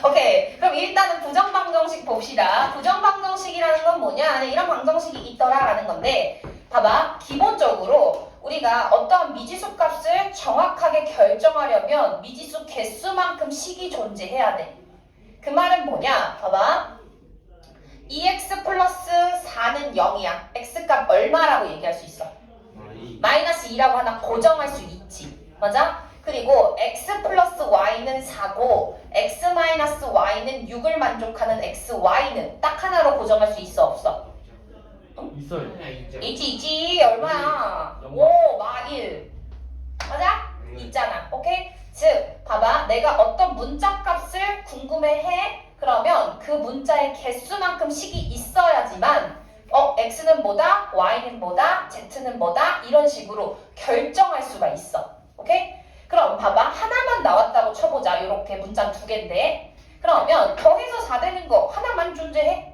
오케이. 그럼 일단은 부정방정식 봅시다. 부정방정식이라는 건 뭐냐? 이런 방정식이 있더라라는 건데, 봐봐. 기본적으로 우리가 어떠한 미지수 값을 정확하게 결정하려면 미지수 개수만큼 식이 존재해야 돼. 그 말은 뭐냐? 봐봐. 2x 플러스 4는 0이야. x값 얼마라고 얘기할 수 있어? 마이너스 2라고 하나 고정할 수 있지. 맞아? 그리고 x 플러스 y는 4고 x 마이너스 y는 6을 만족하는 xy는 딱 하나로 고정할 수 있어 없어? 있어요. 있지 얼마야? 5 마 1 맞아? 있잖아. 오케이? 즉 봐봐 내가 어떤 문자 값을 궁금해해 그러면 그 문자의 개수만큼 식이 있어야지만 x는 뭐다? y는 뭐다? z는 뭐다? 이런 식으로 결정할 수가 있어. 오케이? 그럼 봐봐 하나만 나왔다고 쳐보자. 이렇게 문자 두 개인데 그러면 더해서 4 되는 거 하나만 존재해?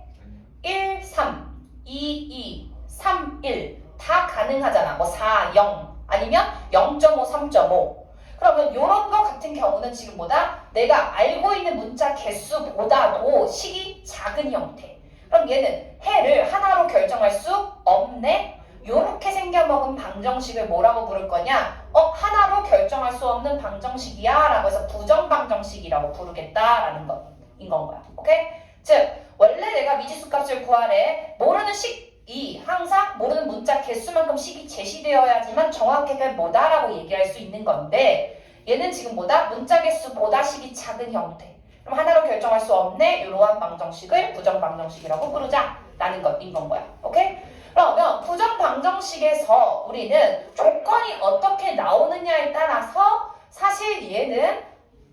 1, 3, 2, 2, 3, 1 다 가능하잖아. 뭐 4, 0 아니면 0.5, 3.5 그러면 이런 거 같은 경우는 지금 뭐다? 내가 알고 있는 문자 개수보다도 식이 작은 형태. 그럼 얘는 해를 하나로 결정할 수 없네? 요렇게 생겨먹은 방정식을 뭐라고 부를 거냐? 하나로 결정할 수 없는 방정식이야 라고 해서 부정방정식이라고 부르겠다라는 것인 건 거야. 오케이? 즉 원래 내가 미지수 값을 구하래. 모르는 식이 항상 모르는 문자 개수만큼 식이 제시되어야지만 정확하게 뭐다라고 얘기할 수 있는 건데 얘는 지금 뭐다? 문자 개수보다 식이 작은 형태. 그럼 하나로 결정할 수 없네. 이러한 방정식을 부정방정식이라고 부르자라는 것인 건 거야. 오케이? 그러면 부정방정식에서 우리는 조건이 어떻게 나오느냐에 따라서 사실 얘는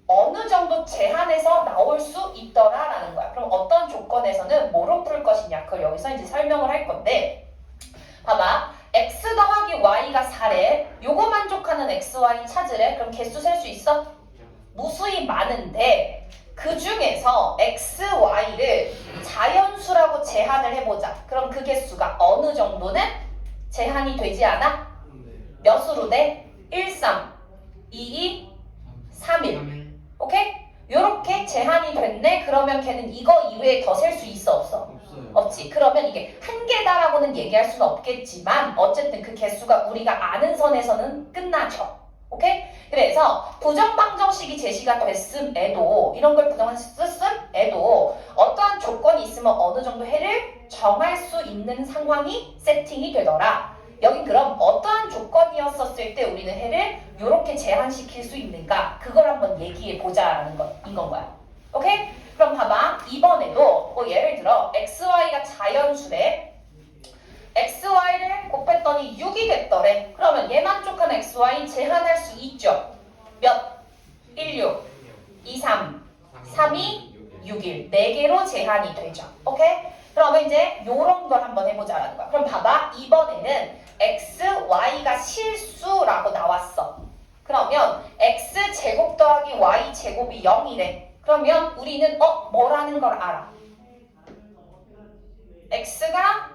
어느 정도 제한에서 나올 수 있더라라는 거야. 그럼 어떤 조건에서는 뭐로 풀 것이냐? 그걸 여기서 이제 설명을 할 건데 봐봐. x 더하기 y가 4래. 요거 만족하는 x, y 찾으래. 그럼 개수 셀 수 있어? 무수히 많은데 그 중에서 x, y를 자연수라고 제한을 해보자. 그럼 그 개수가 어느 정도는 제한이 되지 않아? 몇으로 돼? 1, 3, 2, 2, 3, 1 오케이? 요렇게 제한이 됐네? 그러면 걔는 이거 이외에 더 셀 수 있어 없어? 없어요. 없지. 그러면 이게 한 개다라고는 얘기할 수는 없겠지만 어쨌든 그 개수가 우리가 아는 선에서는 끝나죠. 오케이? 그래서 부정방정식이 제시가 됐음에도 이런 걸 부정을 썼음에도 어떠한 조건이 있으면 어느 정도 해를 정할 수 있는 상황이 세팅이 되더라. 여기 그럼 어떠한 조건이었었을 때 우리는 해를 이렇게 제한시킬 수 있는가? 그걸 한번 얘기해 보자라는 것인 건 거야. 오케이? 그럼 봐봐. 이번에도 예를 들어 xy가 자연수래. xy를 곱했더니 6이 됐더래. 그러면 얘 만족한 xy 제한할 수 있죠. 몇? 1, 6, 2, 3, 3, 2, 6, 1. 4개로 제한이 되죠. 오케이? 그러면 이제 요런 걸 한번 해보자라는 거야. 그럼 봐봐. 이번에는 x, y가 실수라고 나왔어. 그러면 x제곱 더하기 y제곱이 0이래. 그러면 우리는 뭐라는 걸 알아? x가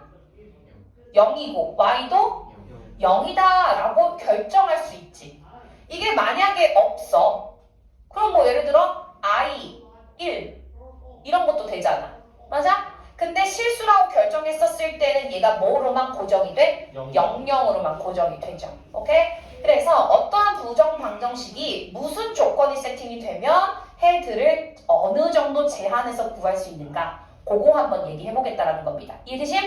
0이고 y도 0이다 라고 결정할 수 있지. 이게 만약에 없어. 그럼 뭐 예를 들어 i, 1 이런 것도 되잖아. 맞아? 근데 실수라고 결정했었을 때는 얘가 뭐로만 고정이 돼? 0,0으로만 고정이 되죠. 오케이? 그래서 어떠한 부정방정식이 무슨 조건이 세팅이 되면 해들을 어느 정도 제한해서 구할 수 있는가? 그거 한번 얘기해보겠다라는 겁니다. 이해되심?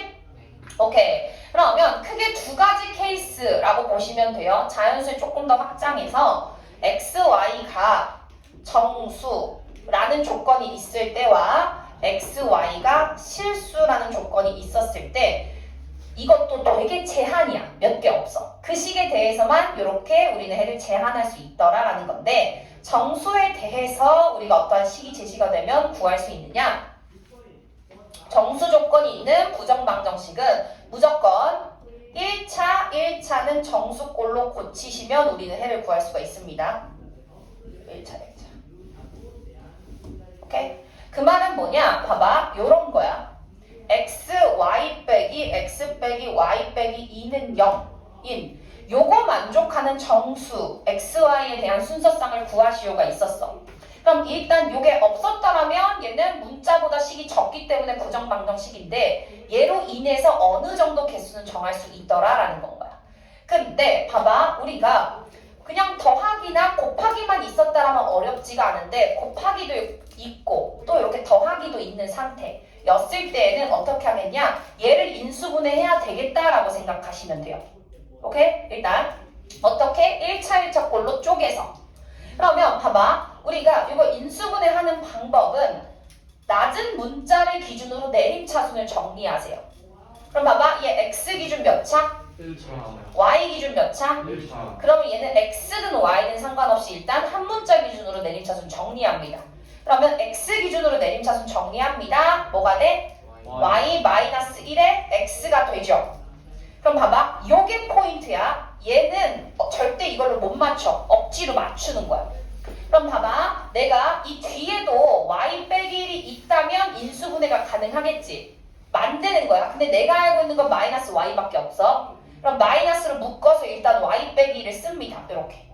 오케이. 그러면 크게 두 가지 케이스라고 보시면 돼요. 자연수를 조금 더 확장해서 x, y가 정수라는 조건이 있을 때와 x, y가 실수라는 조건이 있었을 때 이것도 되게 제한이야. 몇 개 없어. 그 식에 대해서만 이렇게 우리는 해를 제한할 수 있더라라는 건데 정수에 대해서 우리가 어떠한 식이 제시가 되면 구할 수 있느냐? 정수 조건이 있는 부정방정식은 무조건 1차는 정수꼴로 고치시면 우리는 해를 구할 수가 있습니다. 1차. 오케이? 그 말은 뭐냐? 봐봐. 요런 거야. x, y 빼기 x 빼기 y 빼기 2는 0인 요거 만족하는 정수 x, y에 대한 순서쌍을 구하시오가 있었어. 그럼 일단 요게 없었더라면 얘는 문자보다 식이 적기 때문에 부정방정식인데 얘로 인해서 어느 정도 개수는 정할 수 있더라라는 건 거야. 근데 봐봐. 우리가 그냥 더하기나 곱하기만 있었다라면 어렵지가 않은데 곱하기도 있고 또 이렇게 더하기도 있는 상태였을 때에는 어떻게 하겠냐? 얘를 인수분해해야 되겠다라고 생각하시면 돼요. 오케이? 일단 어떻게? 1차 1차 꼴로 쪼개서 그러면 봐봐. 우리가 이거 인수분해하는 방법은 낮은 문자를 기준으로 내림차순을 정리하세요. 그럼 봐봐. 얘 x 기준 몇 차? 1차. y 기준 몇 차? 1차. 그러면 얘는 x든 y든 상관없이 일단 한 문자 기준으로 내림차순 정리합니다. 그러면 x 기준으로 내림차순 정리합니다. 뭐가 돼? y 마이너스 1에 x가 되죠. 그럼 봐봐. 요게 포인트야. 얘는 절대 이걸로 못 맞춰. 억지로 맞추는 거야. 그럼 봐봐. 내가 이 뒤에도 y 빼기 1이 있다면 인수분해가 가능하겠지. 만드는 거야. 근데 내가 알고 있는 건 마이너스 y밖에 없어. 그럼 마이너스로 묶어서 일단 y 빼기 1을 씁니다. 이렇게.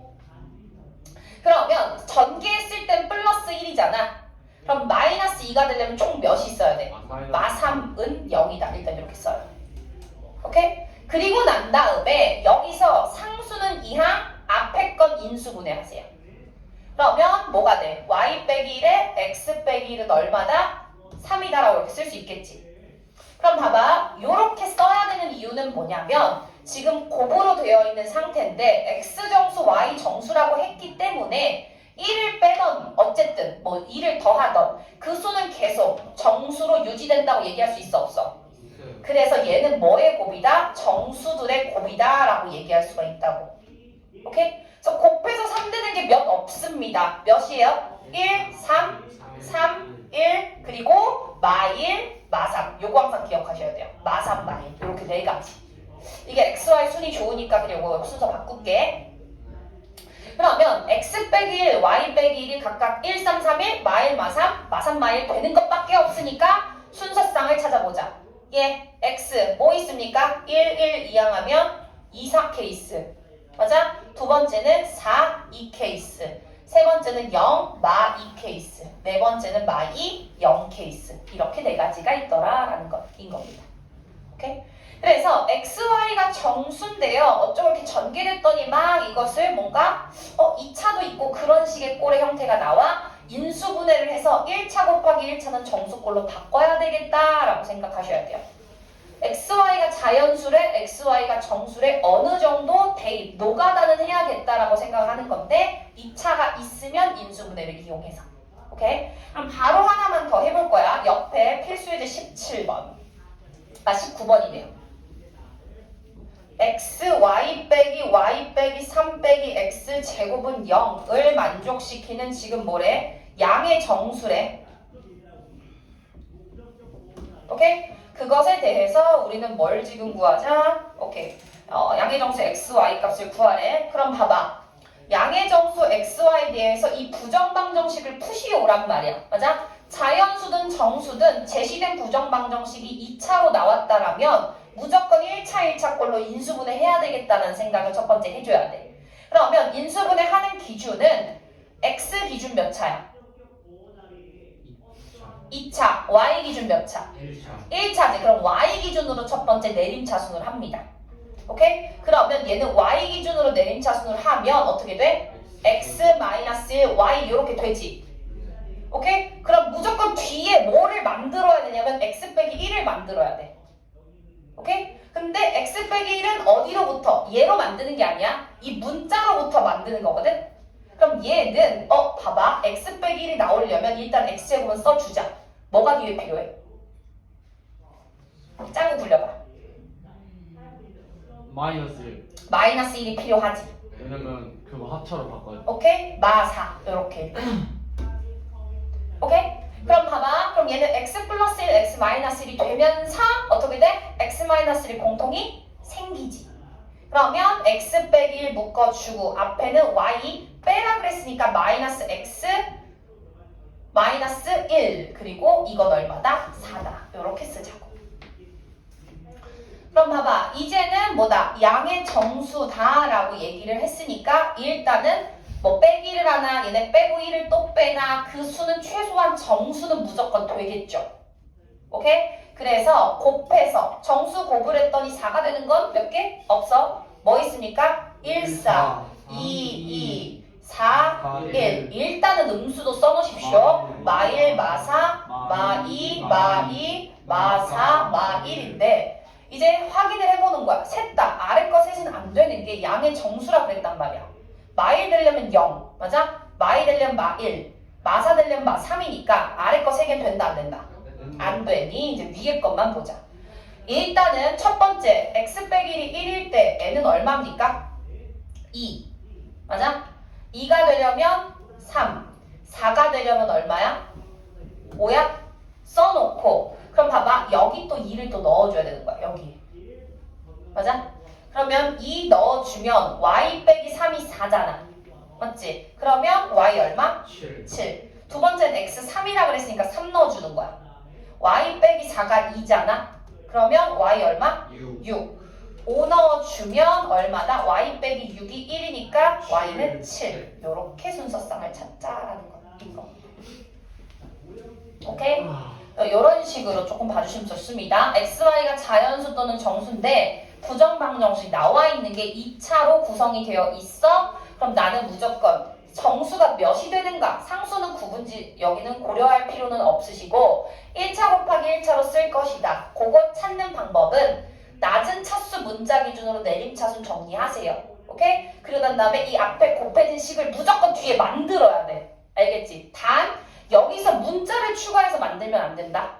그러면 전개했을 땐 플러스 1이잖아. 그럼 마이너스 2가 되려면 총 몇이 있어야 돼? 마3은 0이다. 일단 이렇게 써요. 오케이? 그리고 난 다음에 여기서 상수는 이항, 앞에 건 인수분해 하세요. 그러면 뭐가 돼? y 빼기 1에 x 빼기 1은 얼마다? 3이다라고 이렇게 쓸 수 있겠지. 그럼 봐봐. 이렇게 써야 되는 이유는 뭐냐면 지금 곱으로 되어 있는 상태인데 x정수 y정수라고 했기 때문에 1을 빼던 어쨌든 뭐 2를 더하던 그 수는 계속 정수로 유지된다고 얘기할 수 있어 없어? 그래서 얘는 뭐의 곱이다? 정수들의 곱이다 라고 얘기할 수가 있다고. 오케이? 그래서 곱해서 3 되는 게 몇 없습니다. 몇이에요? 1, 3, 3, 1 그리고 마1, 마3 요거 항상 기억하셔야 돼요. 마3, 마1 이렇게 네 가지. 이게 x, y 순위 좋으니까 그냥 이거 순서 바꿀게. 그러면 x 빼기 1, y 빼기 1이 각각 1, 3, 3, 1, 마1, 마3, 마3, 마1 되는 것밖에 없으니까 순서쌍을 찾아보자. 예, x 뭐 있습니까? 1, 1 이항하면 2, 4 케이스. 맞아? 두 번째는 4, 2 케이스. 세 번째는 0, 마 2 케이스. 네 번째는 마 2, 0 케이스. 이렇게 네 가지가 있더라라는 것인 겁니다. 오케이? 그래서 x, y가 정수인데요. 어쩌고 이렇게 전개됐더니 막 이것을 뭔가 2차도 있고 그런 식의 꼴의 형태가 나와 인수분해를 해서 1차 곱하기 1차는 정수꼴로 바꿔야 되겠다라고 생각하셔야 돼요. XY가 자연수래, XY가 정수래 어느 정도 대입, 노가다는 해야겠다라고 생각하는 건데 2차가 있으면 인수분해를 이용해서. 오케이? 그럼 바로 하나만 더 해볼 거야. 옆에 필수예제 17번. 19번이네요. XY 빼기 Y 빼기 3 빼기 X 제곱은 0을 만족시키는 지금 뭐래? 양의 정수래. 오케이? 그것에 대해서 우리는 뭘 지금 구하자? 오케이. 양의 정수 x, y 값을 구하래. 그럼 봐봐. 양의 정수 x, y에 대해서 이 부정방정식을 푸시오란 말이야. 맞아? 자연수든 정수든 제시된 부정방정식이 2차로 나왔다라면 무조건 1차 1차 꼴로 인수분해 해야 되겠다는 생각을 첫 번째 해줘야 돼. 그러면 인수분해 하는 기준은 x 기준 몇 차야? 2차, y 기준 몇 차? 1차. 1차지. 그럼 y 기준으로 첫 번째 내림차순을 합니다. 오케이? 그러면 얘는 y 기준으로 내림차순을 하면 어떻게 돼? x-1, y 이렇게 되지. 오케이? 그럼 무조건 뒤에 뭐를 만들어야 되냐면 x 빼기 1을 만들어야 돼. 오케이? 근데 x 빼기 1은 어디로부터? 얘로 만드는 게 아니야. 이 문자로부터 만드는 거거든? 그럼 얘는 봐봐. x 빼기 1이 나오려면 일단 x제곱은 써주자. 뭐가 뒤에 필요해? 짱구 굴려봐. 마이너스 1. 마이너스 1이 필요하지. 왜냐면 그거 합차로 바꿔요. 오케이? 마4 이렇게. 오케이? 그럼 봐봐. 그럼 얘는 x 플러스 1, x 마이너스 1이 되면서 어떻게 돼? x 마이너스 1이 공통이 생기지. 그러면 x 빼기 1 묶어주고 앞에는 y 빼라 그랬으니까 마이너스 x 마이너스 1 그리고 이건 얼마다? 4다. 이렇게 쓰자고. 그럼 봐봐. 이제는 뭐다? 양의 정수다 라고 얘기를 했으니까 일단은 뭐 빼기를 하나 얘네 빼고 1을 또 빼나 그 수는 최소한 정수는 무조건 되겠죠. 오케이? 그래서 곱해서 정수 곱을 했더니 4가 되는 건 몇 개? 없어. 뭐 있습니까? 1, 4, 2, 2, 4, 1. 일단은 음수도 써놓으십시오. 마1, 마4, 마2, 마2, 마4, 마1인데 이제 확인을 해보는 거야. 셋 다 아래 거 셋은 안 되는 게 양의 정수라 그랬단 말이야. 마1 되려면 0, 맞아? 마2 되려면 마1, 마4 되려면 마3이니까 아래 거 세 개는 된다 안 된다? 안 되니 이제 위에 것만 보자. 일단은 첫 번째 x 빼기 1일 때 n은 얼마입니까? 2, 맞아? 2가 되려면 3, 4가 되려면 얼마야? 5야? 써놓고 그럼 봐봐 여기 또 2를 또 넣어줘야 되는 거야 여기 맞아? 그러면 2 넣어주면 y 빼기 3이 4잖아 맞지? 그러면 y 얼마? 7 두 번째는 x 3이라 그랬으니까 3 넣어주는 거야 y 빼기 4가 2잖아 그러면 y 얼마? 6 5 넣어주면 얼마다? y 빼기 6이 1이니까 y는 7 요렇게 순서쌍을 찾자라는 거 오케이? 이런 식으로 조금 봐주시면 좋습니다. XY가 자연수 또는 정수인데 부정방정식 나와 있는 게 2차로 구성이 되어 있어. 그럼 나는 무조건 정수가 몇이 되는가 상수는 구분지 여기는 고려할 필요는 없으시고 1차 곱하기 1차로 쓸 것이다. 그거 찾는 방법은 낮은 차수 문자 기준으로 내림차순 정리하세요. 오케이? 그리고 난 다음에 이 앞에 곱해진 식을 무조건 뒤에 만들어야 돼. 알겠지? 단 여기서 문자를 추가해서 만들면 안 된다.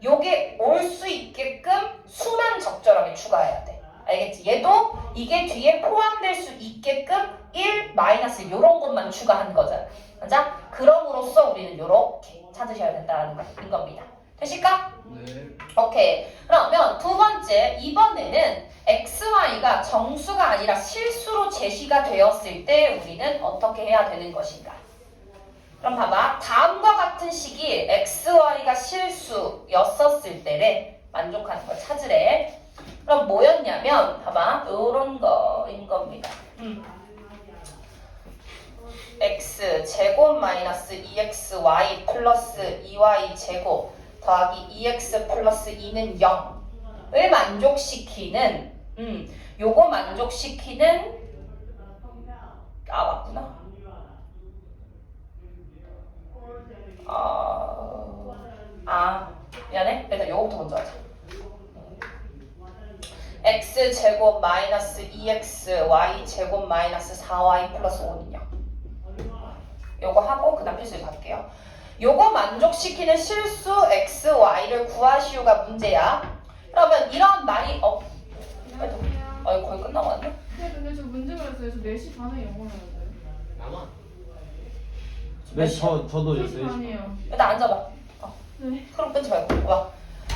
요게 올 수 있게끔 수만 적절하게 추가해야 돼. 알겠지? 얘도 이게 뒤에 포함될 수 있게끔 1, 마이너스 요런 것만 추가한 거잖아. 맞아? 그럼으로써 우리는 요렇게 찾으셔야 된다는 인 겁니다. 되실까? 네. 오케이. 그러면 두 번째, 이번에는 XY가 정수가 아니라 실수로 제시가 되었을 때 우리는 어떻게 해야 되는 것인가? 그럼 봐봐. 다음과 같은 식이 XY가 실수였었을 때를 만족하는 걸 찾으래. 그럼 뭐였냐면 봐봐. 요런 거인 겁니다. x 제곱 마이너스 2xy 플러스 2y 제곱 더하기 2x 플러스 2는 0을 만족시키는 요거 만족시키는 맞구나. 미안해. 일단 요거부터 먼저 하자. x 제곱 마이너스 2x y 제곱 마이너스 4y 플러스 5는 0. 요거 하고 그 다음 필수를 갈게요. 요거 만족시키는 실수 x, y를 구하시오가 문제야. 그러면 이런 말이 안녕하세요. 거의 끝나고 왔네? 네, 근데 저 문제 그랬어요. 저 4시 반에 영어 나왔어요. 나만. 네, 저도 3시 요새 반이에요. 일단 앉아봐. 네. 그럼 끊지 말고 와.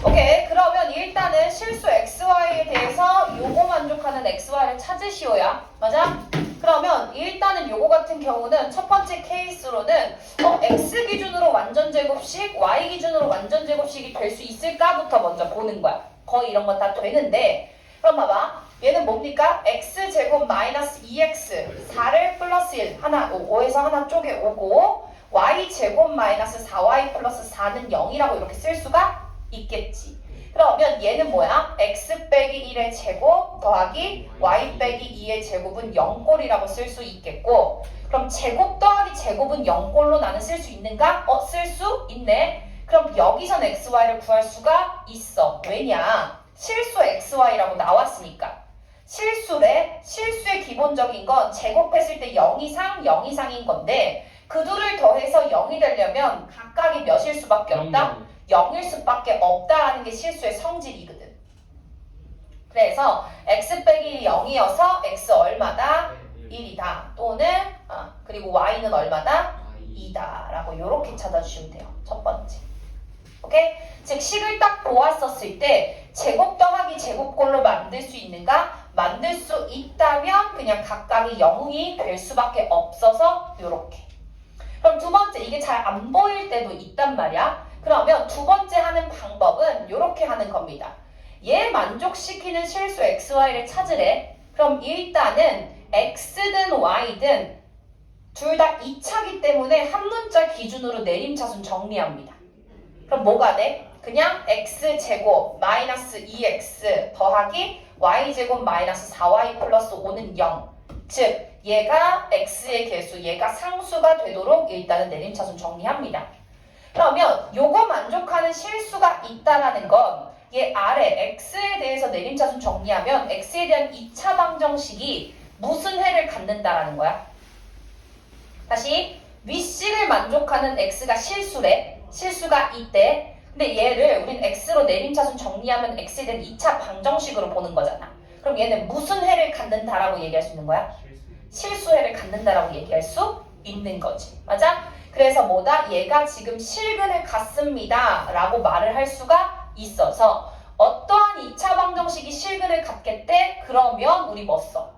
오케이. 그러면 일단은 실수 xy에 대해서 요거 만족하는 xy를 찾으시오야. 맞아? 그러면 일단은 요거 같은 경우는 첫 번째 케이스로는 x 기준으로 완전 제곱식, y 기준으로 완전 제곱식이 될 수 있을까부터 먼저 보는 거야. 거의 이런 건 다 되는데 그럼 봐봐. 얘는 뭡니까? x 제곱 마이너스 2x 4를 플러스 1 하나 5에서 하나 쪼개 오고 y 제곱 마이너스 4y 플러스 4는 0이라고 이렇게 쓸 수가 있겠지. 그러면 얘는 뭐야? x 빼기 1의 제곱 더하기 y 빼기 2의 제곱은 0꼴이라고 쓸 수 있겠고 그럼 제곱 더하기 제곱은 0꼴로 나는 쓸 수 있는가? 쓸 수 있네. 그럼 여기선 xy를 구할 수가 있어. 왜냐? 실수 xy라고 나왔으니까. 실수의 기본적인 건 제곱했을 때 0 이상, 0 이상인 건데 그 둘을 더해서 0이 되려면 각각이 몇일 수밖에 없다? 0일 수밖에 없다라는 게 실수의 성질이거든. 그래서 x 빼기 0이어서 x 얼마다? 1이다. 또는 그리고 y는 얼마다? 2다. 라고 이렇게 찾아주시면 돼요. 첫 번째. 오케이? 즉 식을 딱 보았었을 때 제곱 더하기 제곱꼴로 만들 수 있는가? 만들 수 있다면 그냥 각각이 0이 될 수밖에 없어서 이렇게. 그럼 두 번째, 이게 잘 안 보일 때도 있단 말이야. 그러면 두 번째 하는 방법은 이렇게 하는 겁니다. 얘 만족시키는 실수 xy를 찾으래. 그럼 일단은 x든 y든 둘 다 2차기 때문에 한 문자 기준으로 내림차순 정리합니다. 그럼 뭐가 돼? 그냥 x제곱 마이너스 2x 더하기 y제곱 마이너스 4y 플러스 5는 0. 즉 얘가 x의 개수, 얘가 상수가 되도록 일단은 내림차순 정리합니다. 그러면 요거 만족하는 실수가 있다라는 건 얘 아래 x에 대해서 내림차순 정리하면 x에 대한 2차 방정식이 무슨 해를 갖는다라는 거야? 다시 윗식을 만족하는 x가 실수래. 실수가 있대. 근데 얘를 우린 x로 내림차순 정리하면 x에 대한 2차 방정식으로 보는 거잖아. 그럼 얘는 무슨 해를 갖는다라고 얘기할 수 있는 거야? 실수해를 갖는다라고 얘기할 수 있는 거지. 맞아? 그래서 뭐다? 얘가 지금 실근을 갖습니다 라고 말을 할 수가 있어서 어떠한 2차 방정식이 실근을 갖겠대? 그러면 우리 뭐 써?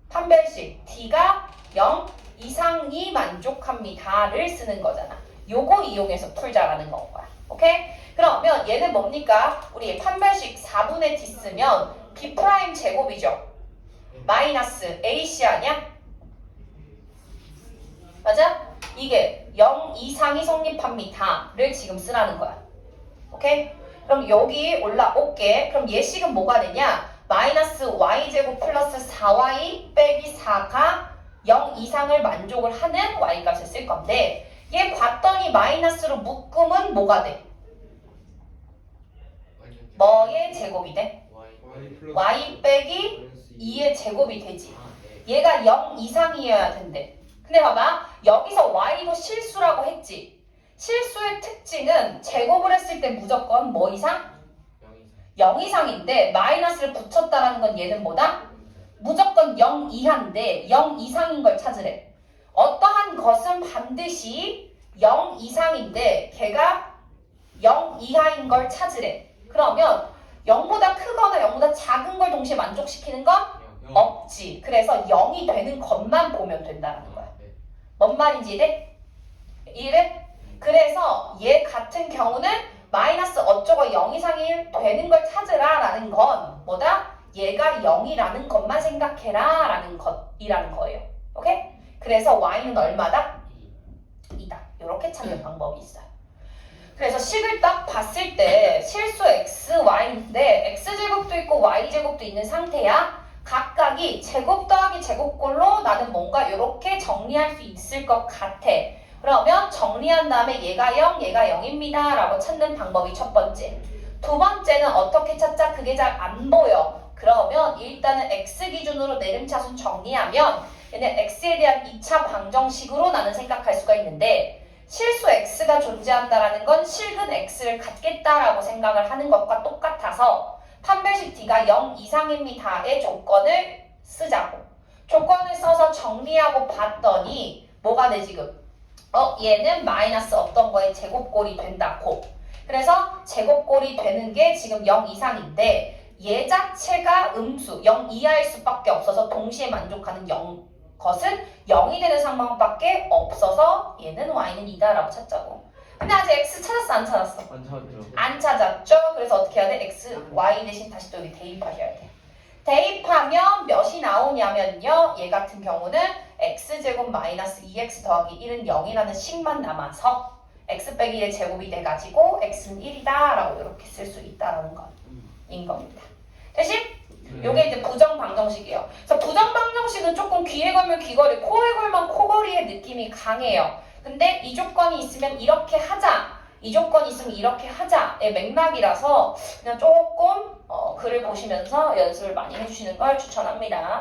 판별식 D가 0 이상이 만족합니다를 쓰는 거잖아. 요거 이용해서 풀자라는 건 거야. 오케이? 그러면 얘는 뭡니까? 우리 판별식 4분의 D 쓰면 B' 제곱이죠. 마이너스 AC 아니야? 맞아? 이게 0 이상이 성립합니다를 지금 쓰라는 거야. 오케이? 그럼 여기 올라올게. 그럼 예식은 뭐가 되냐? 마이너스 y제곱 플러스 4y 빼기 4가 0 이상을 만족을 하는 y값을 쓸 건데 얘 봤더니 마이너스로 묶으면 뭐가 돼? 뭐의 제곱이 돼? y 빼기 2의 제곱이 되지. 얘가 0 이상이어야 된대. 근데 봐봐. 여기서 y도 실수라고 했지. 실수의 특징은 제곱을 했을 때 무조건 뭐 이상? 0 이상인데 마이너스를 붙였다라는 건 얘는 뭐다? 무조건 0 이하인데 0 이상인 걸 찾으래. 어떠한 것은 반드시 0 이상인데 걔가 0 이하인 걸 찾으래. 그러면 0보다 크거나 0보다 작은 걸 동시에 만족시키는 건 없지. 그래서 0이 되는 것만 보면 된다는 거야. 뭔 말인지 이래? 이래? 그래서 얘 같은 경우는 마이너스 어쩌고 0 이상이 되는 걸 찾으라 라는 건 뭐다? 얘가 0이라는 것만 생각해라 라는 것이라는 거예요. 오케이? 그래서 y는 얼마다? 2다. 이렇게 찾는 방법이 있어요. 그래서 식을 딱 봤을 때 실수 x, y인데 x제곱도 있고 y제곱도 있는 상태야. 각각이 제곱 더하기 제곱꼴로 나는 뭔가 이렇게 정리할 수 있을 것 같아. 그러면 정리한 다음에 얘가 0, 얘가 0입니다 라고 찾는 방법이 첫 번째. 두 번째는 어떻게 찾자? 그게 잘 안 보여. 그러면 일단은 x 기준으로 내림차순 정리하면 얘는 x에 대한 2차 방정식으로 나는 생각할 수가 있는데 실수 x가 존재한다라는 건 실근 x를 갖겠다라고 생각을 하는 것과 똑같아서 판별식 D가 0 이상입니다의 조건을 쓰자고. 조건을 써서 정리하고 봤더니 뭐가 돼 지금? 얘는 마이너스 어떤 거에 제곱꼴이 된다고. 그래서 제곱꼴이 되는 게 지금 0 이상인데 얘 자체가 음수 0 이하일 수밖에 없어서 동시에 만족하는 것은 0이 되는 상황밖에 없어서 얘는 y는 2다라고 찾자고. 근데 아직 x 찾았어 안 찾았어? 안 찾았죠. 안 찾았죠? 그래서 어떻게 해야 돼? x, y 대신 다시 또 여기 대입하셔야 돼요. 대입하면 몇이 나오냐면요. 얘 같은 경우는 x제곱 마이너스 2x 더하기 1은 0이라는 식만 남아서 x 빼기 1의 제곱이 돼가지고 x는 1이다 라고 이렇게 쓸 수 있다는 것인 겁니다. 대신 요게 이제 부정방정식이에요. 그래서 부정방정식은 조금 귀에 걸면 귀걸이, 코에 걸면 코걸이의 느낌이 강해요. 근데 이 조건이 있으면 이렇게 하자, 이 조건이 있으면 이렇게 하자의 맥락이라서 그냥 조금 글을 보시면서 연습을 많이 해주시는 걸 추천합니다.